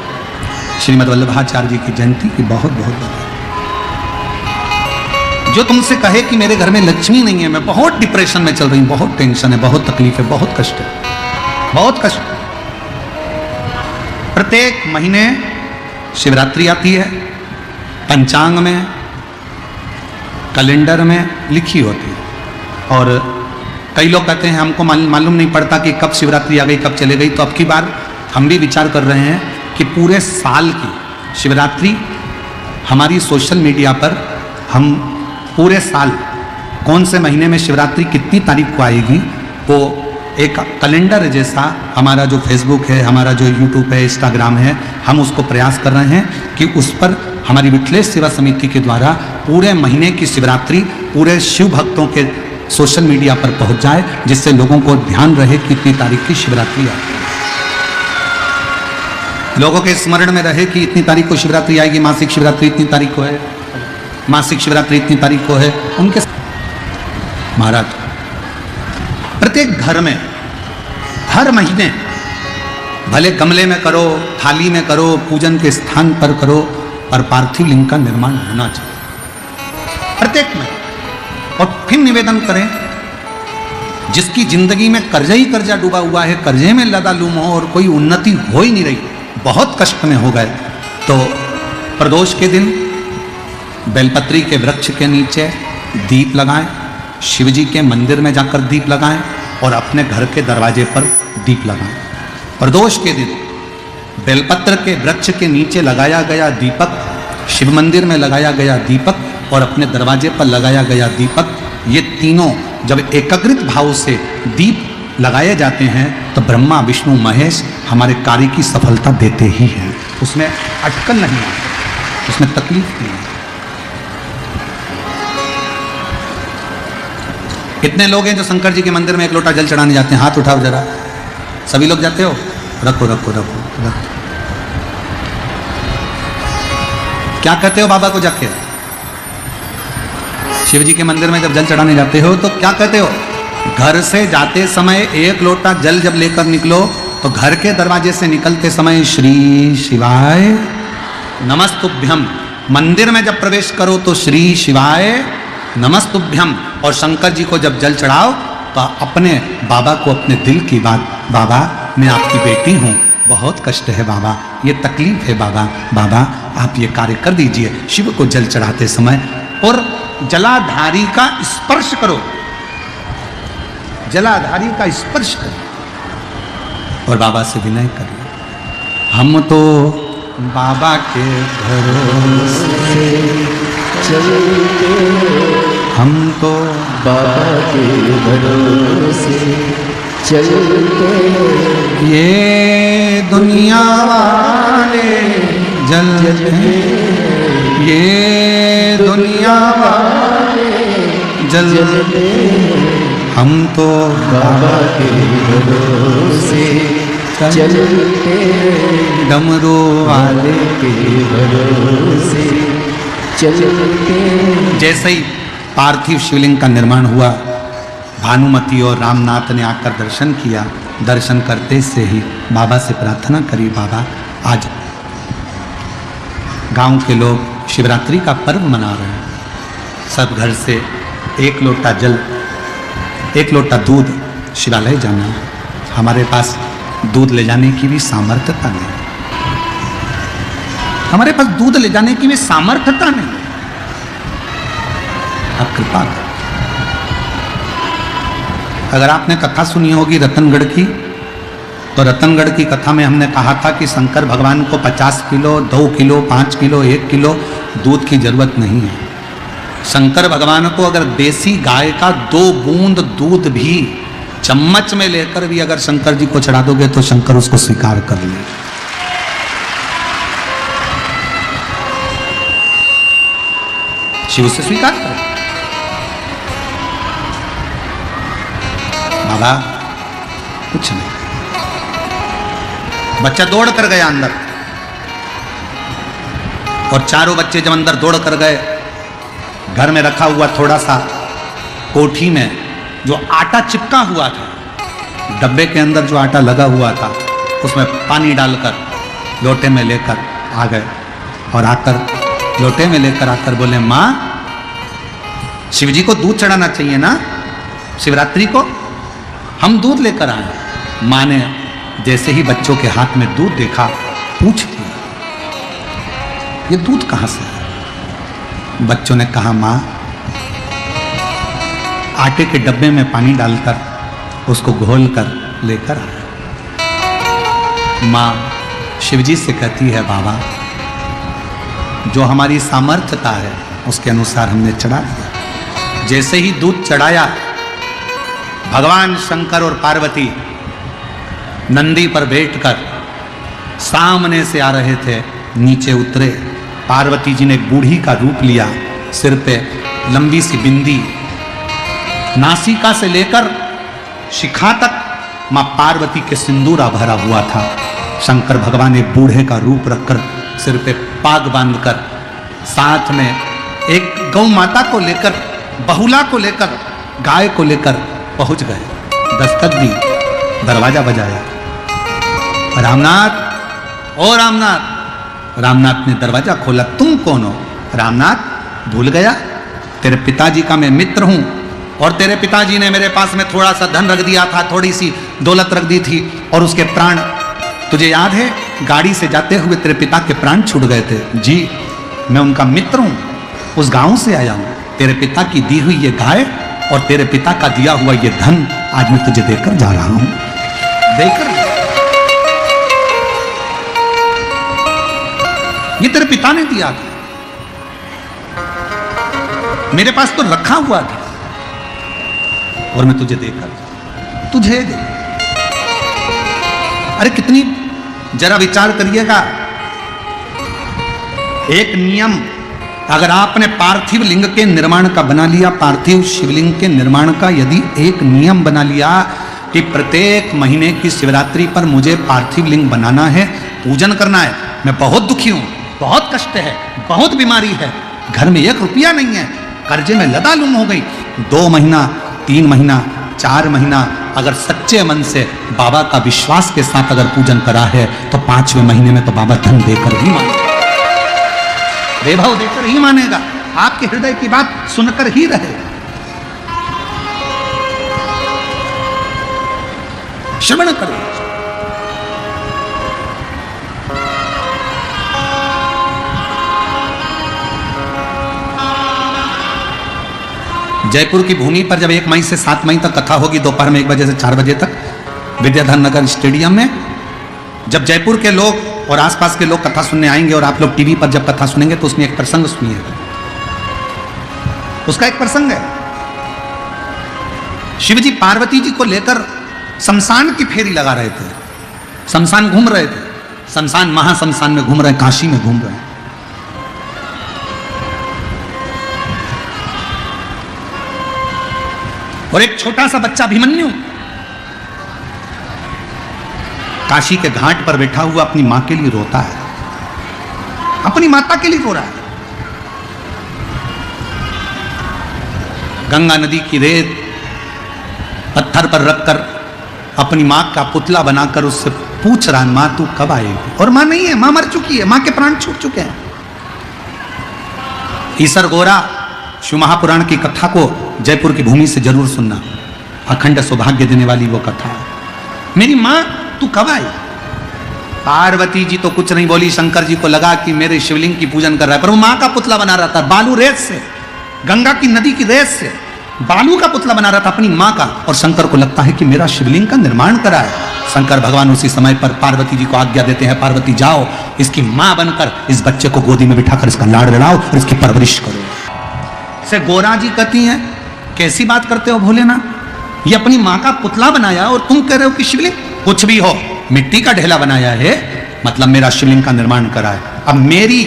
श्रीमद् वल्लभाचार्य जी की जयंती की बहुत बहुत जो तुमसे कहे कि मेरे घर में लक्ष्मी नहीं है, मैं बहुत डिप्रेशन में चल रही हूं, बहुत टेंशन है, बहुत तकलीफ है, बहुत कष्ट है, बहुत कष्ट। प्रत्येक महीने शिवरात्रि आती है, पंचांग में, कैलेंडर में लिखी होती है। और कई लोग कहते हैं हमको मालूम नहीं पड़ता कि कब शिवरात्रि आ गई, कब चले गई। तो अब की बार हम भी विचार कर रहे हैं कि पूरे साल की शिवरात्रि हमारी सोशल मीडिया पर हम पूरे साल कौन से महीने में शिवरात्रि कितनी तारीख को आएगी, वो एक कैलेंडर जैसा हमारा जो फेसबुक है, हमारा जो यूट्यूब है, इंस्टाग्राम है, हम उसको प्रयास कर रहे हैं कि उस पर हमारी विठलेश सेवा समिति के द्वारा पूरे महीने की शिवरात्रि पूरे शिव भक्तों के सोशल मीडिया पर पहुंच जाए, जिससे लोगों को ध्यान रहे कि इतनी तारीख की शिवरात्रि आएगी, लोगों के स्मरण में रहे कि इतनी तारीख को शिवरात्रि आएगी, मासिक शिवरात्रि इतनी तारीख को है, मासिक शिवरात्रि इतनी तारीख को है। उनके महाराज प्रत्येक घर में हर महीने, भले गमले में करो, थाली में करो, पूजन के स्थान पर करो, और पार्थिव लिंग का निर्माण होना चाहिए प्रत्येक में। और फिर निवेदन करें, जिसकी जिंदगी में कर्जा ही कर्जा डूबा हुआ है, कर्जे में लदालूम हो और कोई उन्नति हो ही नहीं रही, बहुत कष्ट में हो गए, तो प्रदोष के दिन बेलपत्री के वृक्ष के नीचे दीप लगाएं, शिव जी के मंदिर में जाकर दीप लगाएं और अपने घर के दरवाजे पर दीप लगाएं। प्रदोष के दिन बेलपत्र के वृक्ष के नीचे लगाया गया दीपक, शिव मंदिर में लगाया गया दीपक और अपने दरवाजे पर लगाया गया दीपक, ये तीनों जब एकाग्रित भाव से दीप लगाए जाते हैं तो ब्रह्मा विष्णु महेश हमारे कार्य की सफलता देते ही हैं, उसमें अटकल नहीं है, उसमें तकलीफ नहीं है। कितने लोग हैं जो शंकर जी के मंदिर में एक लोटा जल चढ़ाने जाते हैं? हाथ उठाओ जरा, सभी लोग जाते हो? रखो रखो रखो रखो। क्या कहते हो बाबा को जाके? शिव जी के मंदिर में जब जल चढ़ाने जाते हो तो क्या कहते हो? घर से जाते समय एक लोटा जल जब लेकर निकलो तो घर के दरवाजे से निकलते समय श्री शिवाय नमस्तुभ्यम, मंदिर में जब प्रवेश करो तो श्री शिवाय नमस्तुभ्यम, और शंकर जी को जब जल चढ़ाओ तो अपने बाबा को अपने दिल की बात, बाबा मैं आपकी बेटी हूँ, बहुत कष्ट है बाबा, ये तकलीफ है बाबा, बाबा आप ये कार्य कर दीजिए। शिव को जल चढ़ाते समय और जलाधारी का स्पर्श करो, जलाधारी का स्पर्श करो और बाबा से विनय करो। हम तो बाबा के भरोसे चलते, हम तो बाबा के भरोसे चलते, ये दुनिया वाले जलते, ये दुनिया वाले जलते, हम तो बाबा के भरोसे चलते, डमरू वाले के भरोसे चलते। जैसे ही पार्थिव शिवलिंग का निर्माण हुआ, भानुमति और रामनाथ ने आकर दर्शन किया। दर्शन करते से ही बाबा से प्रार्थना करी, बाबा आज गांव के लोग शिवरात्रि का पर्व मना रहे हैं, सब घर से एक लोटा जल, एक लोटा दूध शिवालय जाना है, हमारे पास दूध ले जाने की भी सामर्थ्यता नहीं, हमारे पास दूध ले जाने की भी सामर्थ्यता नहीं। आप कृपा करें। अगर आपने कथा सुनी होगी रतनगढ़ की, तो रतनगढ़ की कथा में हमने कहा था कि शंकर भगवान को 50 किलो, 2 किलो, 5 किलो, 1 किलो दूध की जरूरत नहीं है। शंकर भगवान को अगर देसी गाय का 2 बूंद दूध भी चम्मच में लेकर भी अगर शंकर जी को चढ़ा दोगे तो शंकर उसको स्वीकार कर ले। शिव उसे स्वीकार करे। बाबा कुछ नहीं। बच्चा दौड़ कर गया अंदर, और चारों बच्चे जब अंदर दौड़ कर गए, घर में रखा हुआ थोड़ा सा कोठी में जो आटा चिपका हुआ था, डब्बे के अंदर जो आटा लगा हुआ था, उसमें पानी डालकर लोटे में लेकर आ गए, और आकर लोटे में लेकर आकर बोले, माँ शिव जी को दूध चढ़ाना चाहिए ना शिवरात्रि को। हम दूध लेकर आए। माँ ने जैसे ही बच्चों के हाथ में दूध देखा पूछ लिया, ये दूध कहां से है? बच्चों ने कहा, माँ आटे के डब्बे में पानी डालकर उसको घोल कर लेकर आए। माँ शिवजी से कहती है, बाबा जो हमारी सामर्थ्यता है उसके अनुसार हमने चढ़ा दिया। जैसे ही दूध चढ़ाया, भगवान शंकर और पार्वती नंदी पर बैठकर सामने से आ रहे थे, नीचे उतरे। पार्वती जी ने एक बूढ़ी का रूप लिया, सिर पे लंबी सी बिंदी, नासिका से लेकर शिखा तक मां पार्वती के सिंदूरा भरा हुआ था। शंकर भगवान ने बूढ़े का रूप रखकर सिर पे पाग बांधकर साथ में एक गौ माता को लेकर, बहुला को लेकर, गाय को लेकर पहुंच गए। दस्तक दी, दरवाजा बजाया, रामनाथ, ओ रामनाथ। रामनाथ ने दरवाजा खोला। तुम कौन हो? रामनाथ, भूल गया तेरे पिताजी का मैं मित्र हूं, और तेरे पिताजी ने मेरे पास में थोड़ा सा धन रख दिया था, थोड़ी सी दौलत रख दी थी, और उसके प्राण तुझे याद है? गाड़ी से जाते हुए तेरे पिता के प्राण छूट गए थे। जी, मैं उनका मित्र हूं, उस गांव से आया हूं। तेरे पिता की दी हुई ये गाय और तेरे पिता का दिया हुआ ये धन आज मैं तुझे देकर जा रहा हूं। देकर ये तेरे पिता ने दिया था, मेरे पास तो रखा हुआ था, और मैं तुझे देकर तुझे दे। अरे कितनी, जरा विचार करिएगा। एक नियम अगर आपने पार्थिव लिंग के निर्माण का बना लिया, पार्थिव शिवलिंग के निर्माण का यदि एक नियम बना लिया कि प्रत्येक महीने की शिवरात्रि पर मुझे पार्थिव लिंग बनाना है, पूजन करना है। मैं बहुत दुखी हूं, बहुत कष्ट है, बहुत बीमारी है, घर में 1 रुपया नहीं है, कर्जे में लदालुम हो गई। 2 महीना, 3 महीना, 4 महीना अगर सच्चे मन से बाबा का विश्वास के साथ अगर पूजन करा है तो 5वें महीने में तो बाबा धन देकर ही मानेगा, वैभव देकर ही मानेगा, आपके हृदय की बात सुनकर ही रहेगा। श्रवण करो। जयपुर की भूमि पर जब 1 मई से 7 मई तक कथा होगी, दोपहर में 1 बजे से 4 बजे तक विद्याधर नगर स्टेडियम में, जब जयपुर के लोग और आसपास के लोग कथा सुनने आएंगे और आप लोग टीवी पर जब कथा सुनेंगे तो उसमें एक प्रसंग सुनिएगा। उसका एक प्रसंग है, शिवजी पार्वती जी को लेकर शमशान की फेरी लगा रहे थे, शमशान घूम रहे थे, शमशान महाशमशान में घूम रहे, काशी में घूम रहे हैं। और एक छोटा सा बच्चा अभिमन्यु काशी के घाट पर बैठा हुआ अपनी मां के लिए रोता है, अपनी माता के लिए रो रहा है। गंगा नदी की रेत पत्थर पर रखकर अपनी मां का पुतला बनाकर उससे पूछ रहा है, मां तू कब आएगी? और मां नहीं है, मां मर चुकी है, मां के प्राण छूट चुके हैं। ईसर गोरा शिव महापुराण की कथा को जयपुर की भूमि से जरूर सुनना, अखंड सौभाग्य देने वाली वो कथा है। मेरी मां तू कब आई? पार्वती जी तो कुछ नहीं बोली, शंकर जी को लगा कि मेरे शिवलिंग की पूजन कर रहा है, पर वो मां का पुतला बना रहा था, बालू रेत से, गंगा की नदी की रेत से बालू का पुतला बना रहा था अपनी मां का। और शंकर को लगता है कि मेरा शिवलिंग का निर्माण करा है। शंकर भगवान उसी समय पर पार्वती जी को आज्ञा देते हैं, पार्वती जाओ इसकी मां बनकर इस बच्चे को गोदी में बिठाकर इसका लाड़ लड़ाओ और इसकी परवरिश करो। से गोरा जी कहती हैं, कैसी बात करते हो भोलेनाथ, ये अपनी मां का पुतला बनाया और तुम कह रहे हो कि शिवलिंग? कुछ भी हो, मिट्टी का ढेला बनाया है, मतलब मेरा शिवलिंग का निर्माण करा है। अब मेरी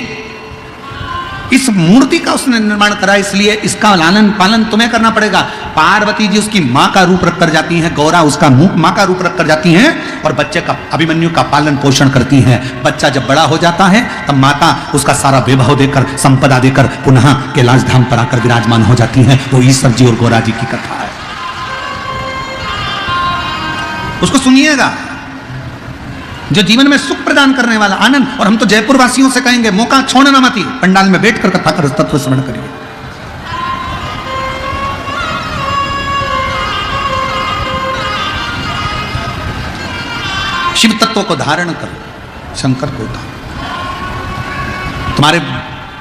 इस मूर्ति का उसने निर्माण करा, इसलिए इसका लालन पालन तुम्हें करना पड़ेगा। पार्वती जी उसकी मां का रूप रखकर जाती हैं, गौरा उसका मां का रूप रखकर जाती हैं और बच्चे का, अभिमन्यु का पालन पोषण करती हैं। बच्चा जब बड़ा हो जाता है तब माता उसका सारा वैभव देकर, संपदा देकर पुनः कैलाश धाम पर आकर विराजमान हो जाती हैं। वो ईश्वर जी और गौरा जी की कथा है, उसको सुनिएगा, जो जीवन में सुख प्रदान करने वाला आनंद। और हम तो जयपुर वासियों से कहेंगे, मौका छोड़ना मत, पंडाल में बैठकर कथा कर तत्व श्रवण करिए। शिव तत्व को धारण करो, शंकर को उठाओ। तुम्हारे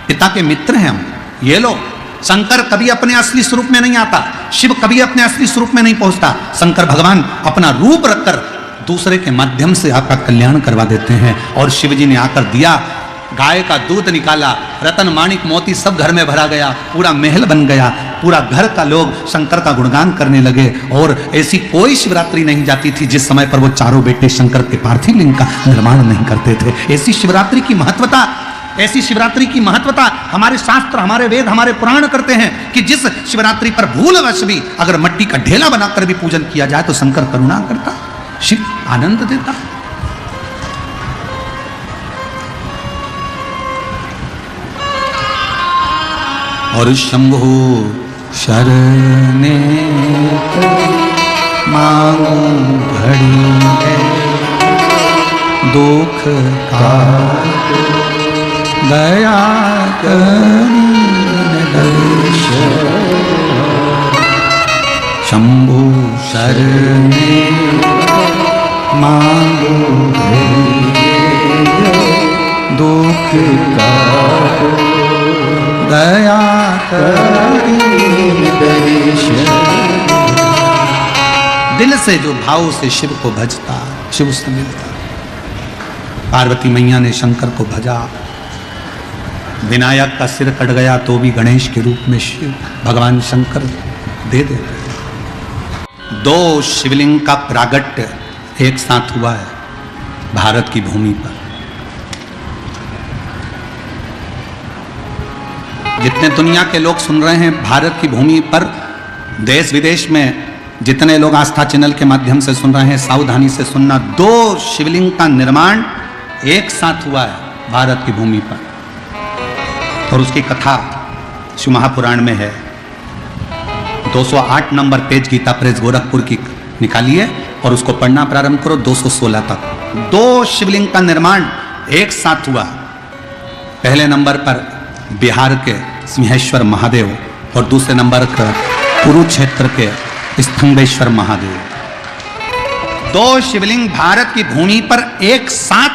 पिता के मित्र हैं हम, ये लो। शंकर कभी अपने असली स्वरूप में नहीं आता, शिव कभी अपने असली स्वरूप में नहीं पहुंचता। शंकर भगवान अपना रूप रखकर दूसरे के माध्यम से आपका कल्याण करवा देते हैं। और शिव जी ने आकर दिया, गाय का दूध निकाला, रतन माणिक मोती सब घर में भरा गया, पूरा महल बन गया, पूरा घर का लोग शंकर का गुणगान करने लगे। और ऐसी कोई शिवरात्रि नहीं जाती थी जिस समय पर वो चारों बेटे शंकर के पार्थिव लिंग का निर्माण नहीं करते थे। ऐसी शिवरात्रि की महत्वता, ऐसी शिवरात्रि की महत्वता हमारे शास्त्र, हमारे वेद, हमारे पुराण करते हैं कि जिस शिवरात्रि पर भूलवश भी अगर मिट्टी का ढेला बनाकर भी पूजन किया जाए तो शंकर करुणा करता, शिव आनंद देता। और शंभु शरणे मांगू घड़ी है, दुख का दया शंभु शरणे मांगू दुख का दया दिल से जो भाव से शिव को भजता, शिव से मिलता। पार्वती मैया ने शंकर को भजा, विनायक का सिर कट गया तो भी गणेश के रूप में शिव भगवान शंकर दे देते। दो शिवलिंग का प्रागट्य एक साथ हुआ है भारत की भूमि पर। जितने दुनिया के लोग सुन रहे हैं भारत की भूमि पर, देश विदेश में जितने लोग आस्था चैनल के माध्यम से सुन रहे हैं, सावधानी से सुनना, दो शिवलिंग का निर्माण एक साथ हुआ है भारत की भूमि पर। और उसकी कथा शिव महापुराण में है। 208 नंबर पेज गीता प्रेस गोरखपुर की निकालिए और उसको पढ़ना प्रारंभ करो 216 तक। दो शिवलिंग का निर्माण एक साथ हुआ। पहले नंबर पर बिहार के सिंहेश्वर महादेव और दूसरे नंबर पर कुरुक्षेत्र के स्तंभेश्वर महादेव। दो शिवलिंग भारत की भूमि पर एक साथ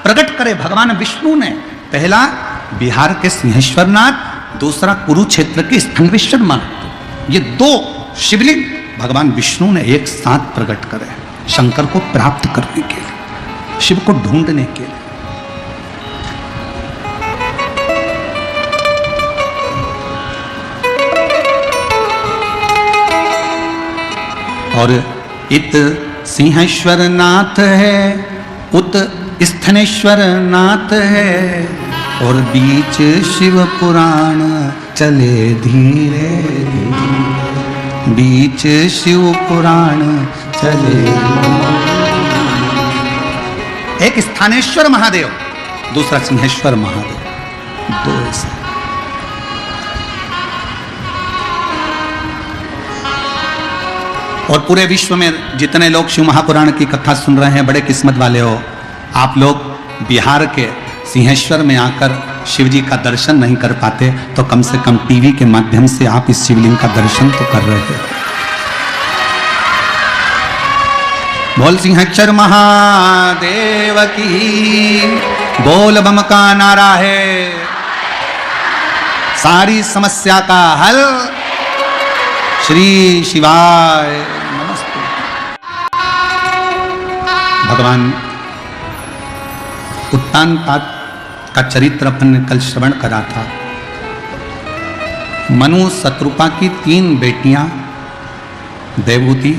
प्रकट करे भगवान विष्णु ने। पहला बिहार के सिंहेश्वरनाथ, दूसरा कुरुक्षेत्र के स्तंभेश्वर महादेव। ये दो शिवलिंग भगवान विष्णु ने एक साथ प्रकट करे शंकर को प्राप्त करने के लिए, शिव को ढूंढने के लिए। और इत सिंहेश्वर नाथ है, उत स्थनेश्वर नाथ है, और बीच शिव पुराण चले धीरे धीरे, बीच शिव पुराण चले। एक स्थानेश्वर महादेव, दूसरा सिंहेश्वर महादेव, दो ऐसे। और पूरे विश्व में जितने लोग शिव महापुराण की कथा सुन रहे हैं, बड़े किस्मत वाले हो आप लोग। बिहार के सिंहेश्वर में आकर शिव जी का दर्शन नहीं कर पाते तो कम से कम टीवी के माध्यम से आप इस शिवलिंग का दर्शन तो कर रहे हैं। बोल सिंहेश्वर महादेव की, बोल बम का नारा है, सारी समस्या का हल श्री शिवाय नमस्ते। भगवान उत्तानपाद का चरित्र अपन ने कल श्रवण करा था। मनु शत्रुपा की 3 बेटियां, देवहूति,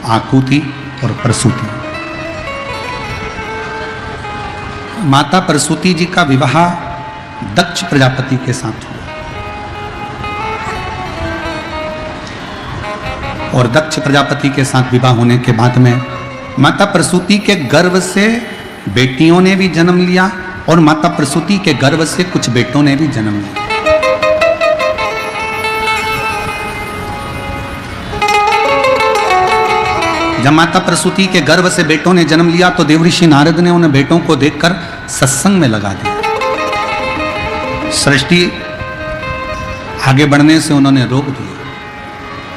आकुति और प्रसूति। माता प्रसूति जी का विवाह दक्ष प्रजापति के साथ हुआ और दक्ष प्रजापति के साथ विवाह होने के बाद में माता प्रसूति के गर्भ से बेटियों ने भी जन्म लिया और माता प्रसूति के गर्भ से कुछ बेटों ने भी जन्म लिया। जब माता प्रसूति के गर्भ से बेटों ने जन्म लिया तो देवऋषि नारद ने उन बेटों को देखकर सत्संग में लगा दिया। सृष्टि आगे बढ़ने से उन्होंने रोक दिया,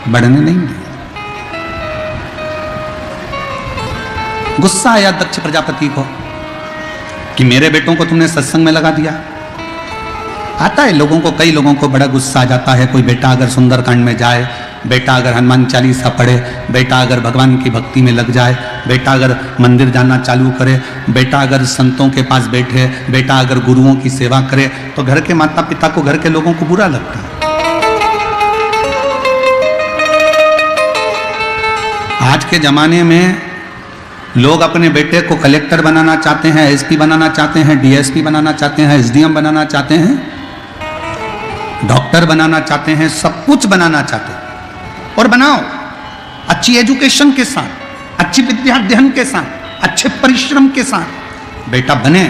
बढ़ने नहीं दिया। गुस्सा आया दक्ष प्रजापति को कि मेरे बेटों को तुमने सत्संग में लगा दिया। आता है लोगों को, कई लोगों को बड़ा गुस्सा आ जाता है। कोई बेटा अगर सुंदरकांड में जाए, बेटा अगर हनुमान चालीसा पढ़े, बेटा अगर भगवान की भक्ति में लग जाए, बेटा अगर मंदिर जाना चालू करे, बेटा अगर संतों के पास बैठे, बेटा अगर गुरुओं की सेवा करे, तो घर के माता पिता को, घर के लोगों को बुरा लगता है। आज के जमाने में लोग अपने बेटे को कलेक्टर बनाना चाहते हैं, एसपी बनाना चाहते हैं, डीएसपी बनाना चाहते हैं, एसडीएम बनाना चाहते हैं, डॉक्टर बनाना चाहते हैं, सब कुछ बनाना चाहते हैं। और बनाओ अच्छी एजुकेशन के साथ, अच्छी विद्या अध्ययन के साथ, अच्छे परिश्रम के साथ बेटा बने।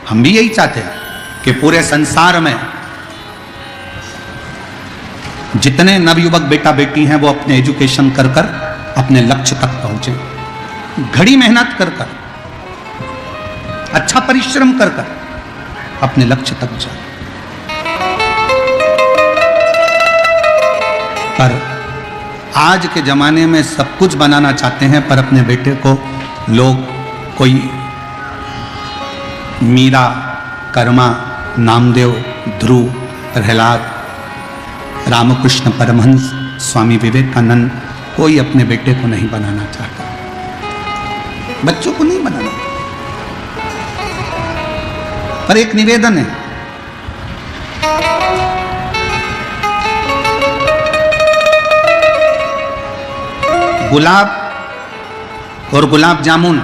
हम भी यही चाहते हैं कि पूरे संसार में जितने नवयुवक बेटा बेटी हैं वो अपने एजुकेशन कर कर अपने लक्ष्य तक पहुंचे, घड़ी मेहनत कर कर, अच्छा परिश्रम कर कर अपने लक्ष्य तक जाए। पर आज के जमाने में सब कुछ बनाना चाहते हैं, पर अपने बेटे को लोग कोई मीरा, कर्मा, नामदेव, ध्रुव, प्रहलाद, रामकृष्ण परमहंस, स्वामी विवेकानंद, कोई अपने बेटे को नहीं बनाना चाहता, बच्चों को नहीं बनाना। पर एक निवेदन है, गुलाब और गुलाब जामुन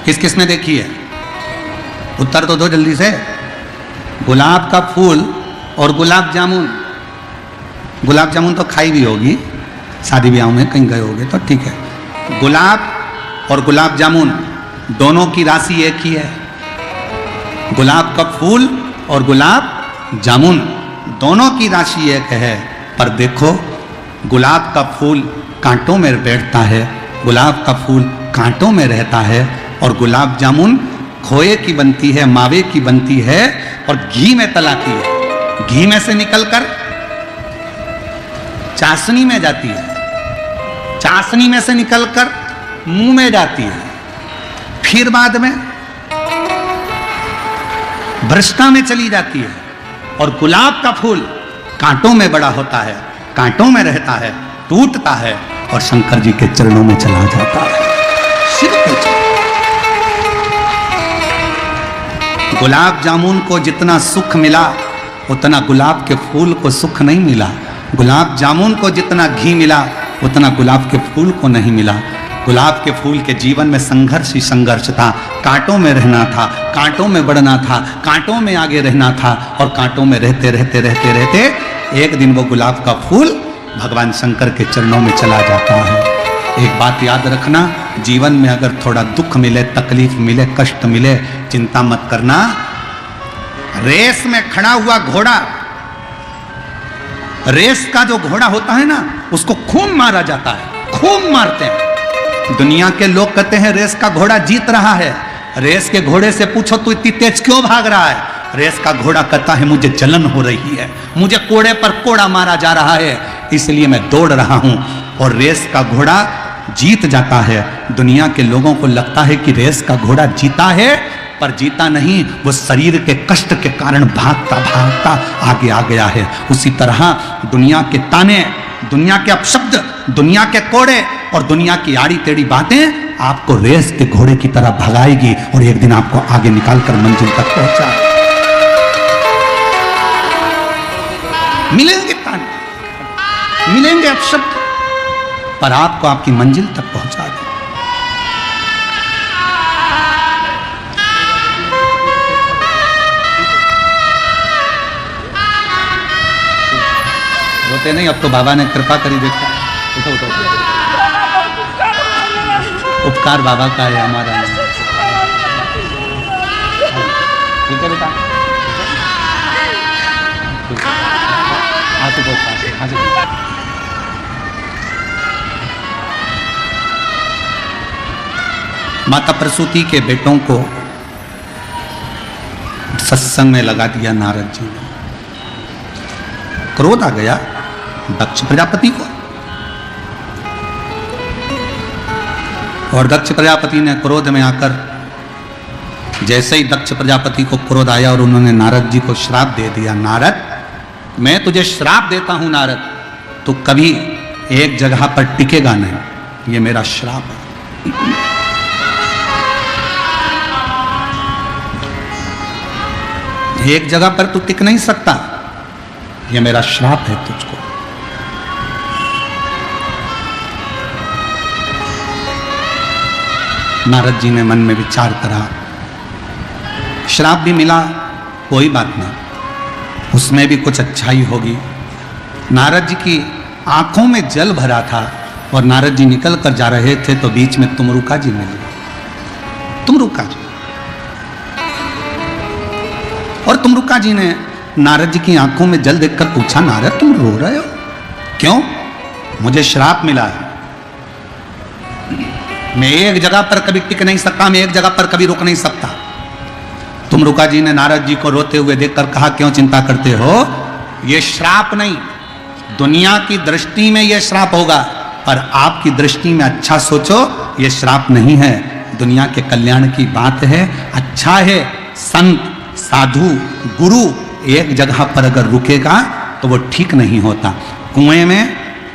किस किस ने देखी है? उत्तर तो दो जल्दी से। गुलाब का फूल और गुलाब जामुन, गुलाब जामुन तो खाई भी होगी, शादी ब्याह में कहीं गए होगे तो ठीक है। गुलाब और गुलाब जामुन दोनों की राशि एक ही है। गुलाब का फूल और गुलाब जामुन दोनों की राशि एक है। पर देखो, गुलाब का फूल कांटों में बैठता है, गुलाब का फूल कांटों में रहता है, और गुलाब जामुन खोए की बनती है, मावे की बनती है और घी में तलाती है। घी में से निकलकर चाशनी में जाती है, चाशनी में से निकलकर मुंह में जाती है, फिर बाद में भ्रष्टा में चली जाती है। और गुलाब का फूल कांटों में बड़ा होता है, कांटों में रहता है, टूटता है और शंकर जी के चरणों में चला जाता है, शिव के चरणों। गुलाब जामुन को जितना सुख मिला उतना गुलाब के फूल को सुख नहीं मिला। गुलाब जामुन को जितना घी मिला उतना गुलाब के फूल को नहीं मिला। गुलाब के फूल के जीवन में संघर्ष ही संघर्ष था, कांटों में रहना था, कांटों में बढ़ना था, कांटों में आगे रहना था, और कांटों में रहते रहते रहते रहते एक दिन वो गुलाब का फूल भगवान शंकर के चरणों में चला जाता है। एक बात याद रखना, जीवन में अगर थोड़ा दुख मिले, तकलीफ मिले, कष्ट मिले, चिंता मत करना। रेस में खड़ा हुआ घोड़ा, रेस का जो घोड़ा होता है ना, उसको खूब मारा जाता है, खूब मारते हैं। दुनिया के लोग कहते हैं रेस का घोड़ा जीत रहा है। रेस के घोड़े से पूछो तू इतनी तेज क्यों भाग रहा है? रेस का घोड़ा कहता है मुझे जलन हो रही है, मुझे कोड़े पर कोड़ा मारा जा रहा है, इसलिए मैं दौड़ रहा हूं। और रेस का घोड़ा जीत जाता है। दुनिया के लोगों को लगता है कि रेस का घोड़ा जीता है, पर जीता नहीं, वो शरीर के कष्ट के कारण भागता भागता आगे आ गया है। उसी तरह दुनिया के ताने, दुनिया के अपशब्द, दुनिया के कोड़े और दुनिया की आड़ी टेढ़ी बातें आपको रेस के घोड़े की तरह भगाएगी और एक दिन आपको आगे निकालकर मंजिल तक पहुंचा। मिलेंगे ताने, मिलेंगे अपशब्द, पर आपको आपकी मंजिल तक पहुंचा दे। रोते नहीं, अब तो बाबा ने कृपा करी। देखो उठो उठो, उपकार बाबा का है, हमारा नहीं। ठीक है बेटा, माता प्रसूति के बेटों को सत्संग में लगा दिया नारद जी ने। क्रोध आ गया दक्ष प्रजापति को। और दक्ष प्रजापति ने क्रोध में आकर, जैसे ही दक्ष प्रजापति को क्रोध आया और उन्होंने नारद जी को श्राप दे दिया, नारद मैं तुझे श्राप देता हूं नारद, तो कभी एक जगह पर टिकेगा नहीं, ये मेरा श्राप है। एक जगह पर तू टिक नहीं सकता, ये मेरा श्राप है तुझको। नारद जी ने मन में विचार करा, श्राप भी मिला, कोई बात नहीं, उसमें भी कुछ अच्छाई होगी। नारद जी की आंखों में जल भरा था और नारद जी निकल कर जा रहे थे तो बीच में तुमरुका जी मिले। तुमरुका जी, और तुमरुका जी ने नारद जी की आंखों में जल देखकर पूछा, नारद तुम रो रहे हो क्यों? मुझे श्राप मिला है, मैं एक जगह पर कभी टिक नहीं सकता, मैं एक जगह पर कभी रुक नहीं सकता। तुमरुका जी ने नारद जी को रोते हुए देखकर कहा, क्यों चिंता करते हो? यह श्राप नहीं, दुनिया की दृष्टि में यह श्राप होगा, पर आपकी दृष्टि में अच्छा सोचो, यह श्राप नहीं है, दुनिया के कल्याण की बात है। अच्छा है संत साधु गुरु एक जगह पर अगर रुकेगा तो वो ठीक नहीं होता। कुएं में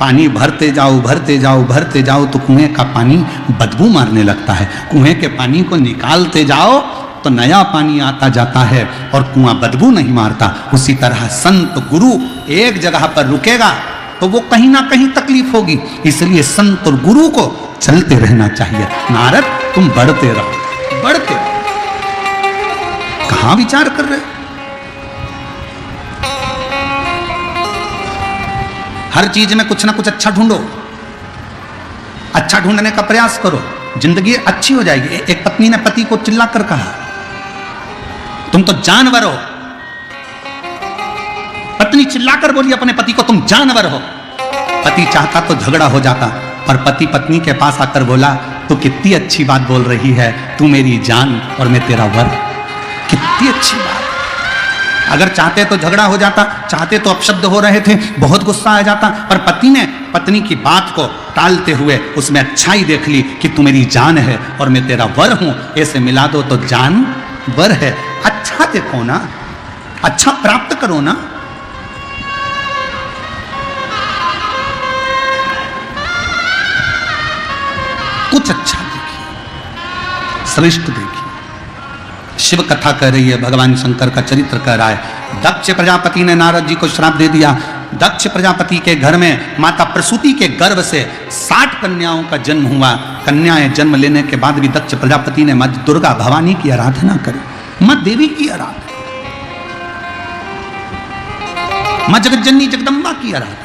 पानी भरते जाओ भरते जाओ भरते जाओ तो कुएं का पानी बदबू मारने लगता है, कुएं के पानी को निकालते जाओ तो नया पानी आता जाता है और कुआं बदबू नहीं मारता। उसी तरह संत गुरु एक जगह पर रुकेगा तो वो कहीं ना कहीं तकलीफ होगी, इसलिए संत और गुरु को चलते रहना चाहिए। नारद तुम बढ़ते रहो, बढ़ते रहो। कहां विचार कर रहे? हर चीज में कुछ ना कुछ अच्छा ढूंढो, अच्छा ढूंढने का प्रयास करो, जिंदगी अच्छी हो जाएगी। एक पत्नी ने पति को चिल्लाकर कहा, तुम तो जानवर हो। पत्नी चिल्लाकर बोली अपने पति को, तुम जानवर हो। पति चाहता तो झगड़ा हो जाता, पर पति पत्नी के पास आकर बोला, तू कितनी अच्छी बात बोल रही है, तू मेरी जान और मैं तेरा वर। कितनी अच्छी बात। अगर चाहते तो झगड़ा हो जाता, चाहते तो अपशब्द हो रहे थे, बहुत गुस्सा आ जाता, पर पति ने पत्नी की बात को टालते हुए उसमें अच्छाई देख ली कि तू मेरी जान है और मैं तेरा वर हूं, ऐसे मिला दो तो जान वर है। अच्छा देखो ना, अच्छा प्राप्त करो ना। कुछ अच्छा देखिए, श्रेष्ठ देखिए। शिव कथा कह रही है, भगवान शंकर का चरित्र कह रहा है। दक्ष प्रजापति ने नारद जी को श्राप दे दिया। दक्ष प्रजापति के घर में माता प्रसूति के गर्भ से 60 कन्याओं का जन्म हुआ। कन्याएं जन्म लेने के बाद भी दक्ष प्रजापति ने मां दुर्गा भवानी की आराधना करी, मां देवी की आराधना, मां जगज्जननी जगदम्बा की आराधना।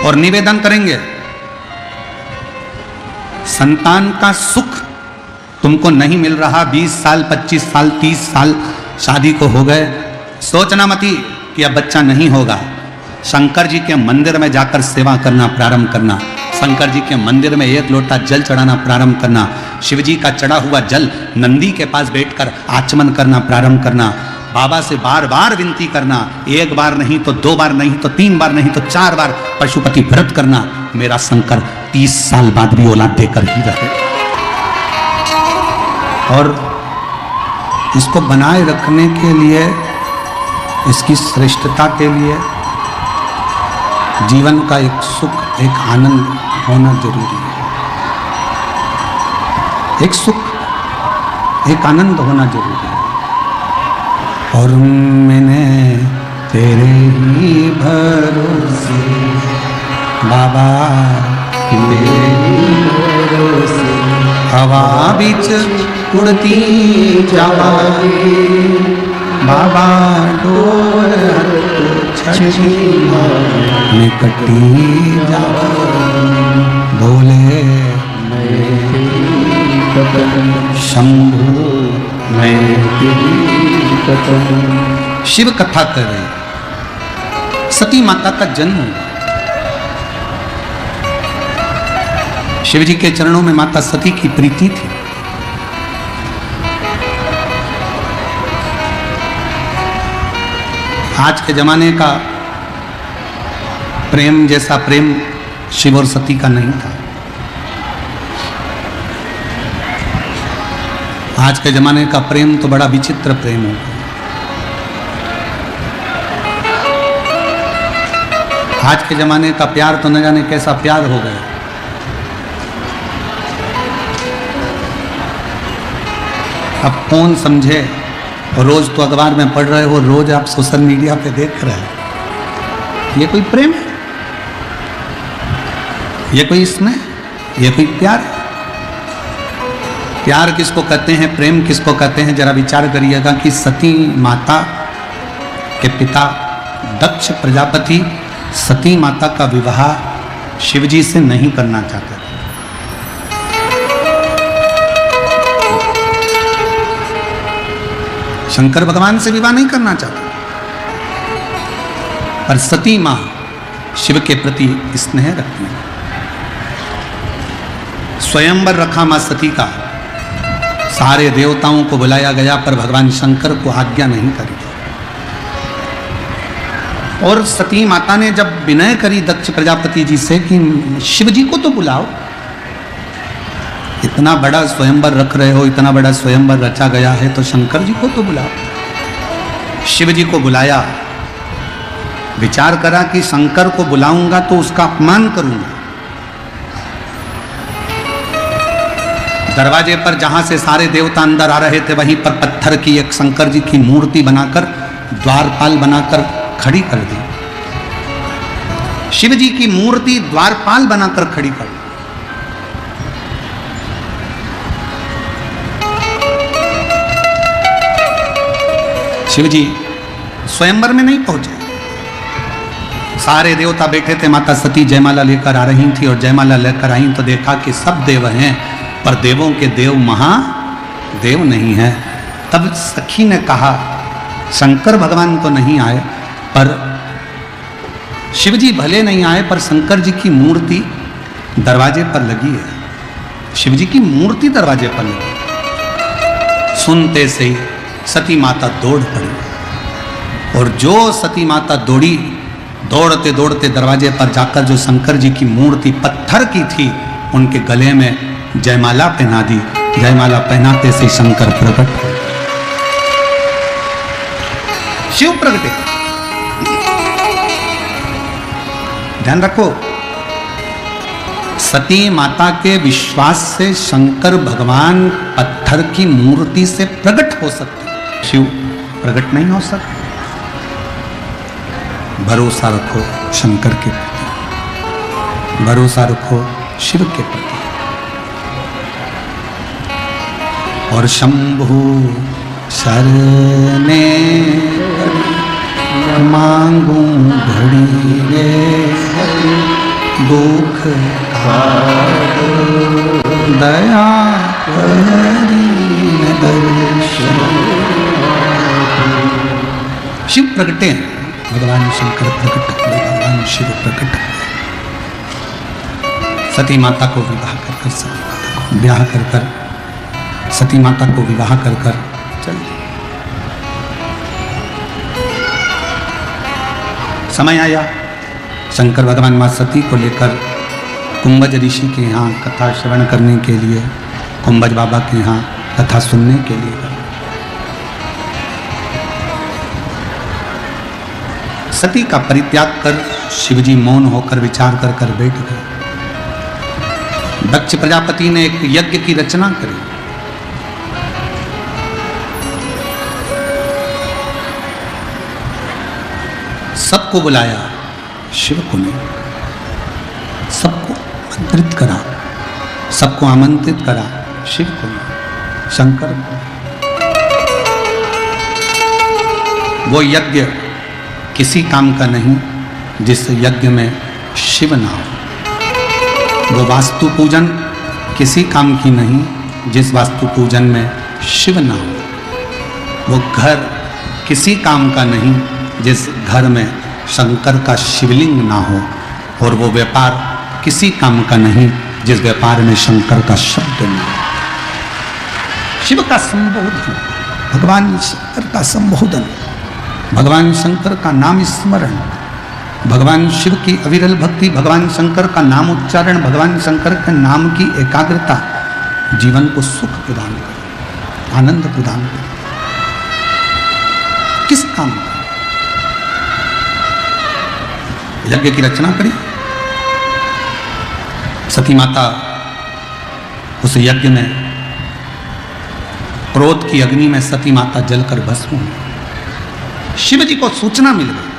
और निवेदन करेंगे, संतान का सुख तुमको नहीं मिल रहा, 20 साल 25 साल 30 साल शादी को हो गए, सोचना मती कि अब बच्चा नहीं होगा। शंकर जी के मंदिर में जाकर सेवा करना प्रारंभ करना, शंकर जी के मंदिर में 1 लोटा जल चढ़ाना प्रारंभ करना, शिव जी का चढ़ा हुआ जल नंदी के पास बैठकर आचमन करना प्रारंभ करना, बाबा से बार बार विनती करना, 1 बार नहीं तो 2 बार नहीं तो 3 बार नहीं तो 4 बार पशुपति व्रत करना, मेरा शंकर 30 साल बाद भी औलाद देकर ही रहे। और इसको बनाए रखने के लिए, इसकी श्रेष्ठता के लिए जीवन का एक सुख, एक आनंद होना जरूरी है। एक सुख, एक आनंद होना जरूरी है। और मैंने तेरे ही भरोसे बाबा, तेरे ही भरोसे हवा बीच उड़ती जाए बाबा, डोर छठी में कटी जाए, बोले शंभु मैं शिव कथा कर रहे। सती माता का जन्म हुआ, शिव जी के चरणों में माता सती की प्रीति थी। आज के जमाने का प्रेम जैसा प्रेम शिव और सती का नहीं था। आज के जमाने का प्रेम तो बड़ा विचित्र प्रेम हो गया। आज के जमाने का प्यार तो न जाने कैसा प्यार हो गया। अब कौन समझे। रोज तो अखबार में पढ़ रहे हो, रोज आप सोशल मीडिया पे देख रहे हैं। ये कोई प्रेम है? ये कोई स्नेह? ये कोई प्यार? प्यार किसको कहते हैं, प्रेम किसको कहते हैं? जरा विचार करिएगा कि सती माता के पिता दक्ष प्रजापति सती माता का विवाह शिवजी से नहीं करना चाहते थे। शंकर भगवान से विवाह नहीं करना चाहते, पर सती मां शिव के प्रति स्नेह रखती है। स्वयंवर रखा मां सती का, सारे देवताओं को बुलाया गया, पर भगवान शंकर को आज्ञा नहीं करी। और सती माता ने जब विनय करी दक्ष प्रजापति जी से कि शिव जी को तो बुलाओ, इतना बड़ा स्वयंवर रख रहे हो, इतना बड़ा स्वयंवर रचा गया है, तो शंकर जी को तो बुलाओ। शिव जी को बुलाया, विचार करा कि शंकर को बुलाऊंगा तो उसका अपमान करूंगा। दरवाजे पर जहां से सारे देवता अंदर आ रहे थे, वहीं पर पत्थर की एक शंकर जी की मूर्ति बनाकर, द्वारपाल बनाकर खड़ी कर दी। शिव जी की मूर्ति द्वारपाल बनाकर खड़ी कर दी। शिव जी स्वयंवर में नहीं पहुंचे। सारे देवता बैठे थे, माता सती जयमाला लेकर आ रही थी, और जयमाला लेकर आई तो देखा कि सब देव हैं, पर देवों के देव महादेव नहीं है। तब सखी ने कहा, शंकर भगवान तो नहीं आए, पर शिव जी भले नहीं आए, पर शंकर जी की मूर्ति दरवाजे पर लगी है। शिव जी की मूर्ति दरवाजे पर लगी। सुनते से ही सती माता दौड़ पड़ी, और जो सती माता दौड़ी, दौड़ते दौड़ते दरवाजे पर जाकर जो शंकर जी की मूर्ति पत्थर की थी, उनके गले में जयमाला पहना दी। जयमाला पहनाते से शंकर प्रकट, शिव प्रगटे। ध्यान रखो, सती माता के विश्वास से शंकर भगवान पत्थर की मूर्ति से प्रकट हो सकते, शिव प्रकट नहीं हो सकते। भरोसा रखो शंकर के प्रति, भरोसा रखो शिव के प्रति। और शंभु शरणे मांगू घड़ी रे, दुख दया करी दर्शन। शिव प्रकटे हैं, भगवान शंकर प्रकट हुए, भगवान शिव प्रकट हुए। सती माता को विवाह कर सती माता को ब्याह कर सती माता को विवाह कर चल। समय आया, शंकर भगवान मां सती को लेकर कुंभज ऋषि के यहाँ कथा श्रवण करने के लिए, कुंभज बाबा के यहाँ कथा सुनने के लिए गए। सती का परित्याग कर शिवजी मौन होकर विचार कर बैठ गए। दक्ष प्रजापति ने एक यज्ञ की रचना करी। सबको बुलाया, शिव को नहीं। सबको आमंत्रित करा, सबको आमंत्रित करा, शिव को नहीं, शंकर को। वो यज्ञ किसी काम का नहीं जिस यज्ञ में शिव ना हो। वो वास्तु पूजन किसी काम की नहीं जिस वास्तु पूजन में शिव ना हो। वो घर किसी काम का नहीं जिस घर में शंकर का शिवलिंग ना हो। और वो व्यापार किसी काम का नहीं जिस व्यापार में शंकर का शब्द ना हो। शिव का संबोधन, भगवान शंकर का संबोधन, भगवान शंकर का नाम स्मरण, भगवान शिव की अविरल भक्ति, भगवान शंकर का नाम उच्चारण, भगवान शंकर के नाम की एकाग्रता जीवन को सुख प्रदान करे, आनंद प्रदान करे। किस काम का? यज्ञ की रचना करी, सती माता उस यज्ञ में क्रोध की अग्नि में सती माता जलकर भस्म हुई। शिव जी को सूचना मिल गई।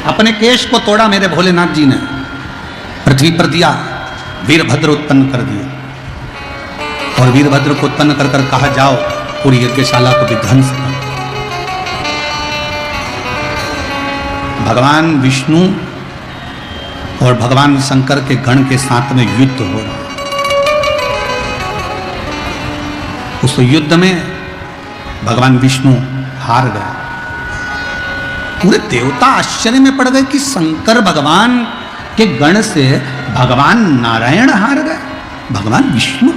अपने केश को तोड़ा मेरे भोलेनाथ जी ने, पृथ्वी पर दिया, वीरभद्र उत्पन्न कर दिया और वीरभद्र को उत्पन्न कर कर कहा जाओ पूरी यज्ञशाला को विध्वंस कर। भगवान विष्णु और भगवान शंकर के गण के साथ में युद्ध हो रहा। उस युद्ध में भगवान विष्णु हार गए। पूरे देवता आश्चर्य में पड़ गए कि शंकर भगवान के गण से भगवान नारायण हार गए, भगवान विष्णु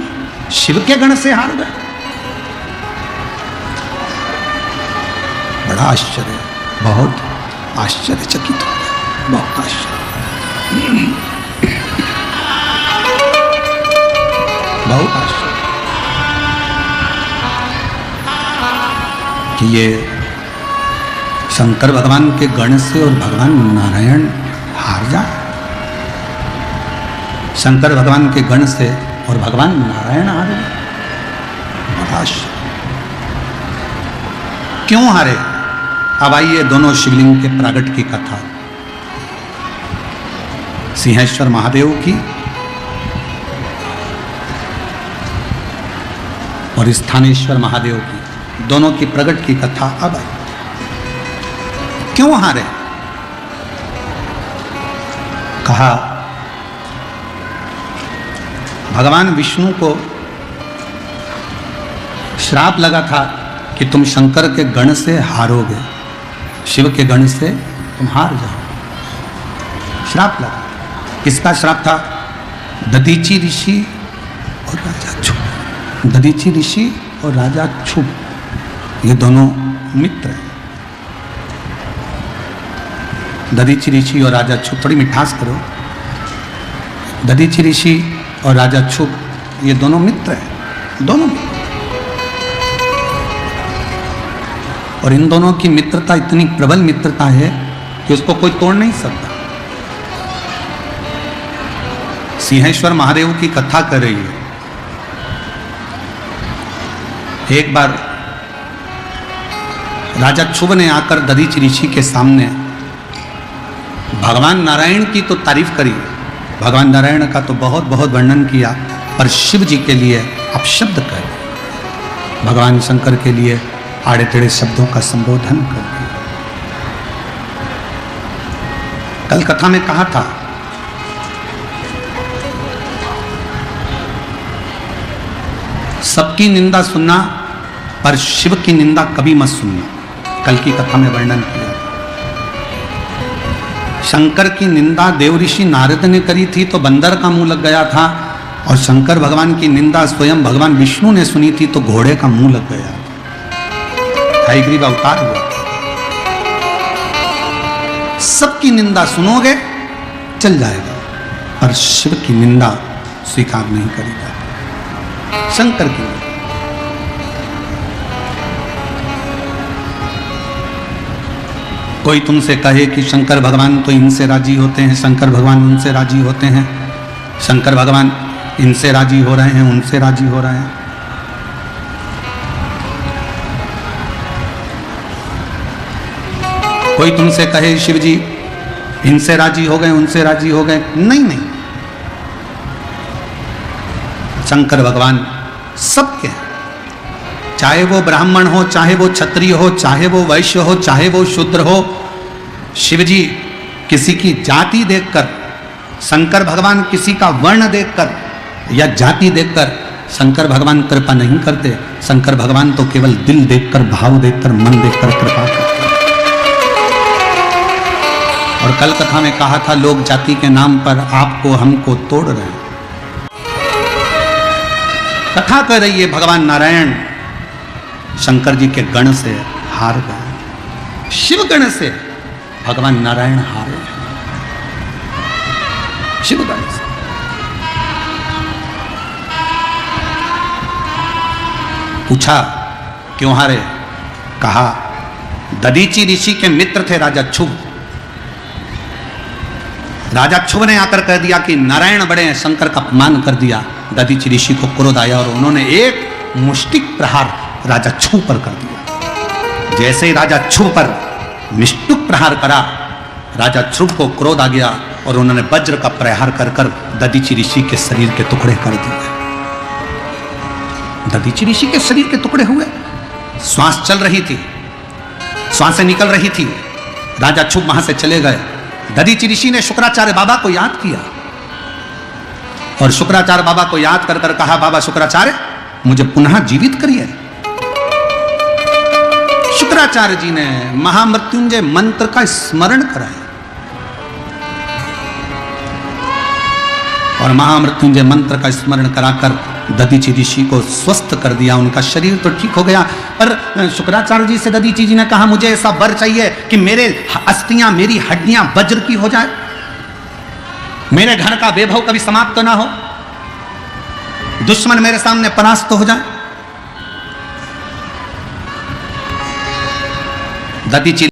शिव के गण से हार गए। बड़ा आश्चर्य, बहुत आश्चर्यचकित हो गया, बहुत आश्चर्य, बहुत आश्चर्य कि ये शंकर भगवान के गण से और भगवान नारायण हार जाए। शंकर भगवान के गण से और भगवान नारायण हारे। बड़ा आश्चर्य। क्यों हारे? अब आइए दोनों शिवलिंग के प्रागट की कथा। सिंहेश्वर महादेव की और स्थानेश्वर महादेव की, दोनों की प्रगट की कथा अब आई। क्यों हारे? कहा भगवान विष्णु को श्राप लगा था कि तुम शंकर के गण से हारोगे, शिव के गण से तुम हार जाओ। श्राप लगा। किसका श्राप था? दधीची ऋषि और राजा छुप। दधीची ऋषि और राजा छुप ये दोनों मित्र हैं। दधीची ऋषि और राजा छुप, थोड़ी मिठास करो। दधीची ऋषि और राजा छुप ये दोनों मित्र हैं, दोनों मित्र। और इन दोनों की मित्रता इतनी प्रबल मित्रता है कि उसको कोई तोड़ नहीं सकता। सिंहेश्वर महादेव की कथा कर रही है। एक बार राजा शुभ ने आकर दधीची ऋषि के सामने भगवान नारायण की तो तारीफ करी, भगवान नारायण का तो बहुत बहुत वर्णन किया, पर शिव जी के लिए अपशब्द कर, भगवान शंकर के लिए आड़े टेढ़े शब्दों का संबोधन कर दिया। कल कथा में कहा था सबकी निंदा सुनना पर शिव की निंदा कभी मत सुनना। कल की कथा में वर्णन किया। शंकर की निंदा देव ऋषि नारद ने करी थी तो बंदर का मुंह लग गया था, और शंकर भगवान की निंदा स्वयं भगवान विष्णु ने सुनी थी तो घोड़े का मुंह लग गया। हयग्रीव अवतार हुआ। सबकी निंदा सुनोगे चल जाएगा, पर शिव की निंदा स्वीकार नहीं करेगा। शंकर की कोई तुमसे कहे कि शंकर भगवान तो इनसे राजी होते हैं, शंकर भगवान उनसे राजी होते हैं, शंकर भगवान इनसे राजी हो रहे हैं, उनसे राजी हो रहे हैं। कोई तुमसे कहे शिव जी इनसे राजी हो गए, उनसे राजी हो गए, नहीं नहीं, शंकर भगवान सबके हैं। चाहे वो ब्राह्मण हो, चाहे वो क्षत्रिय हो, चाहे वो वैश्य हो, चाहे वो शूद्र हो, शिव जी किसी की जाति देखकर, शंकर भगवान किसी का वर्ण देखकर या जाति देखकर शंकर भगवान कृपा नहीं करते। शंकर भगवान तो केवल दिल देखकर, भाव देखकर, मन देखकर कृपा करते। और कल कथा में कहा था लोग जाति के नाम पर आपको हमको तोड़ रहे हैं। कथा कर रही है भगवान नारायण शंकर जी के गण से हार गए, शिव गण से भगवान नारायण हारे, शिव गण से। पूछा क्यों हारे? कहा दधीचि ऋषि के मित्र थे राजा क्षुभ। राजा क्षुभ ने आकर कह दिया कि नारायण बड़े हैं, शंकर का अपमान कर दिया। दधीचि ऋषि को क्रोध आया और उन्होंने एक मुष्टिक प्रहार राजा क्षुभ पर कर दिया। जैसे ही राजा क्षुभ पर निष्ठुक प्रहार करा, राजा क्षुभ को क्रोध आ गया और उन्होंने वज्र का प्रहार कर कर दधीचि ऋषि के शरीर के टुकड़े कर दिए। दधीचि ऋषि के शरीर के टुकड़े हुए। श्वास चल रही थी, श्वासें निकल रही थी। राजा क्षुभ वहां से चले गए। दधीचि ऋषि ने शुक्राचार्य बाबा को याद किया और शुक्राचार्य बाबा को याद कर कर कहा, बाबा शुक्राचार्य मुझे पुनः जीवित करिए। शुक्राचार्य जी ने महामृत्युंजय मंत्र का स्मरण कराया और महामृत्युंजय मंत्र का स्मरण कराकर दधीचि ऋषि को स्वस्थ कर दिया। उनका शरीर तो ठीक हो गया, पर शुक्राचार्य जी से दधीचि जी ने कहा, मुझे ऐसा वर चाहिए कि मेरे अस्थियां, मेरी हड्डियां वज्र की हो जाए, मेरे घर का वैभव कभी समाप्त ना हो, दुश्मन मेरे सामने परास्त हो जाए। दधीचि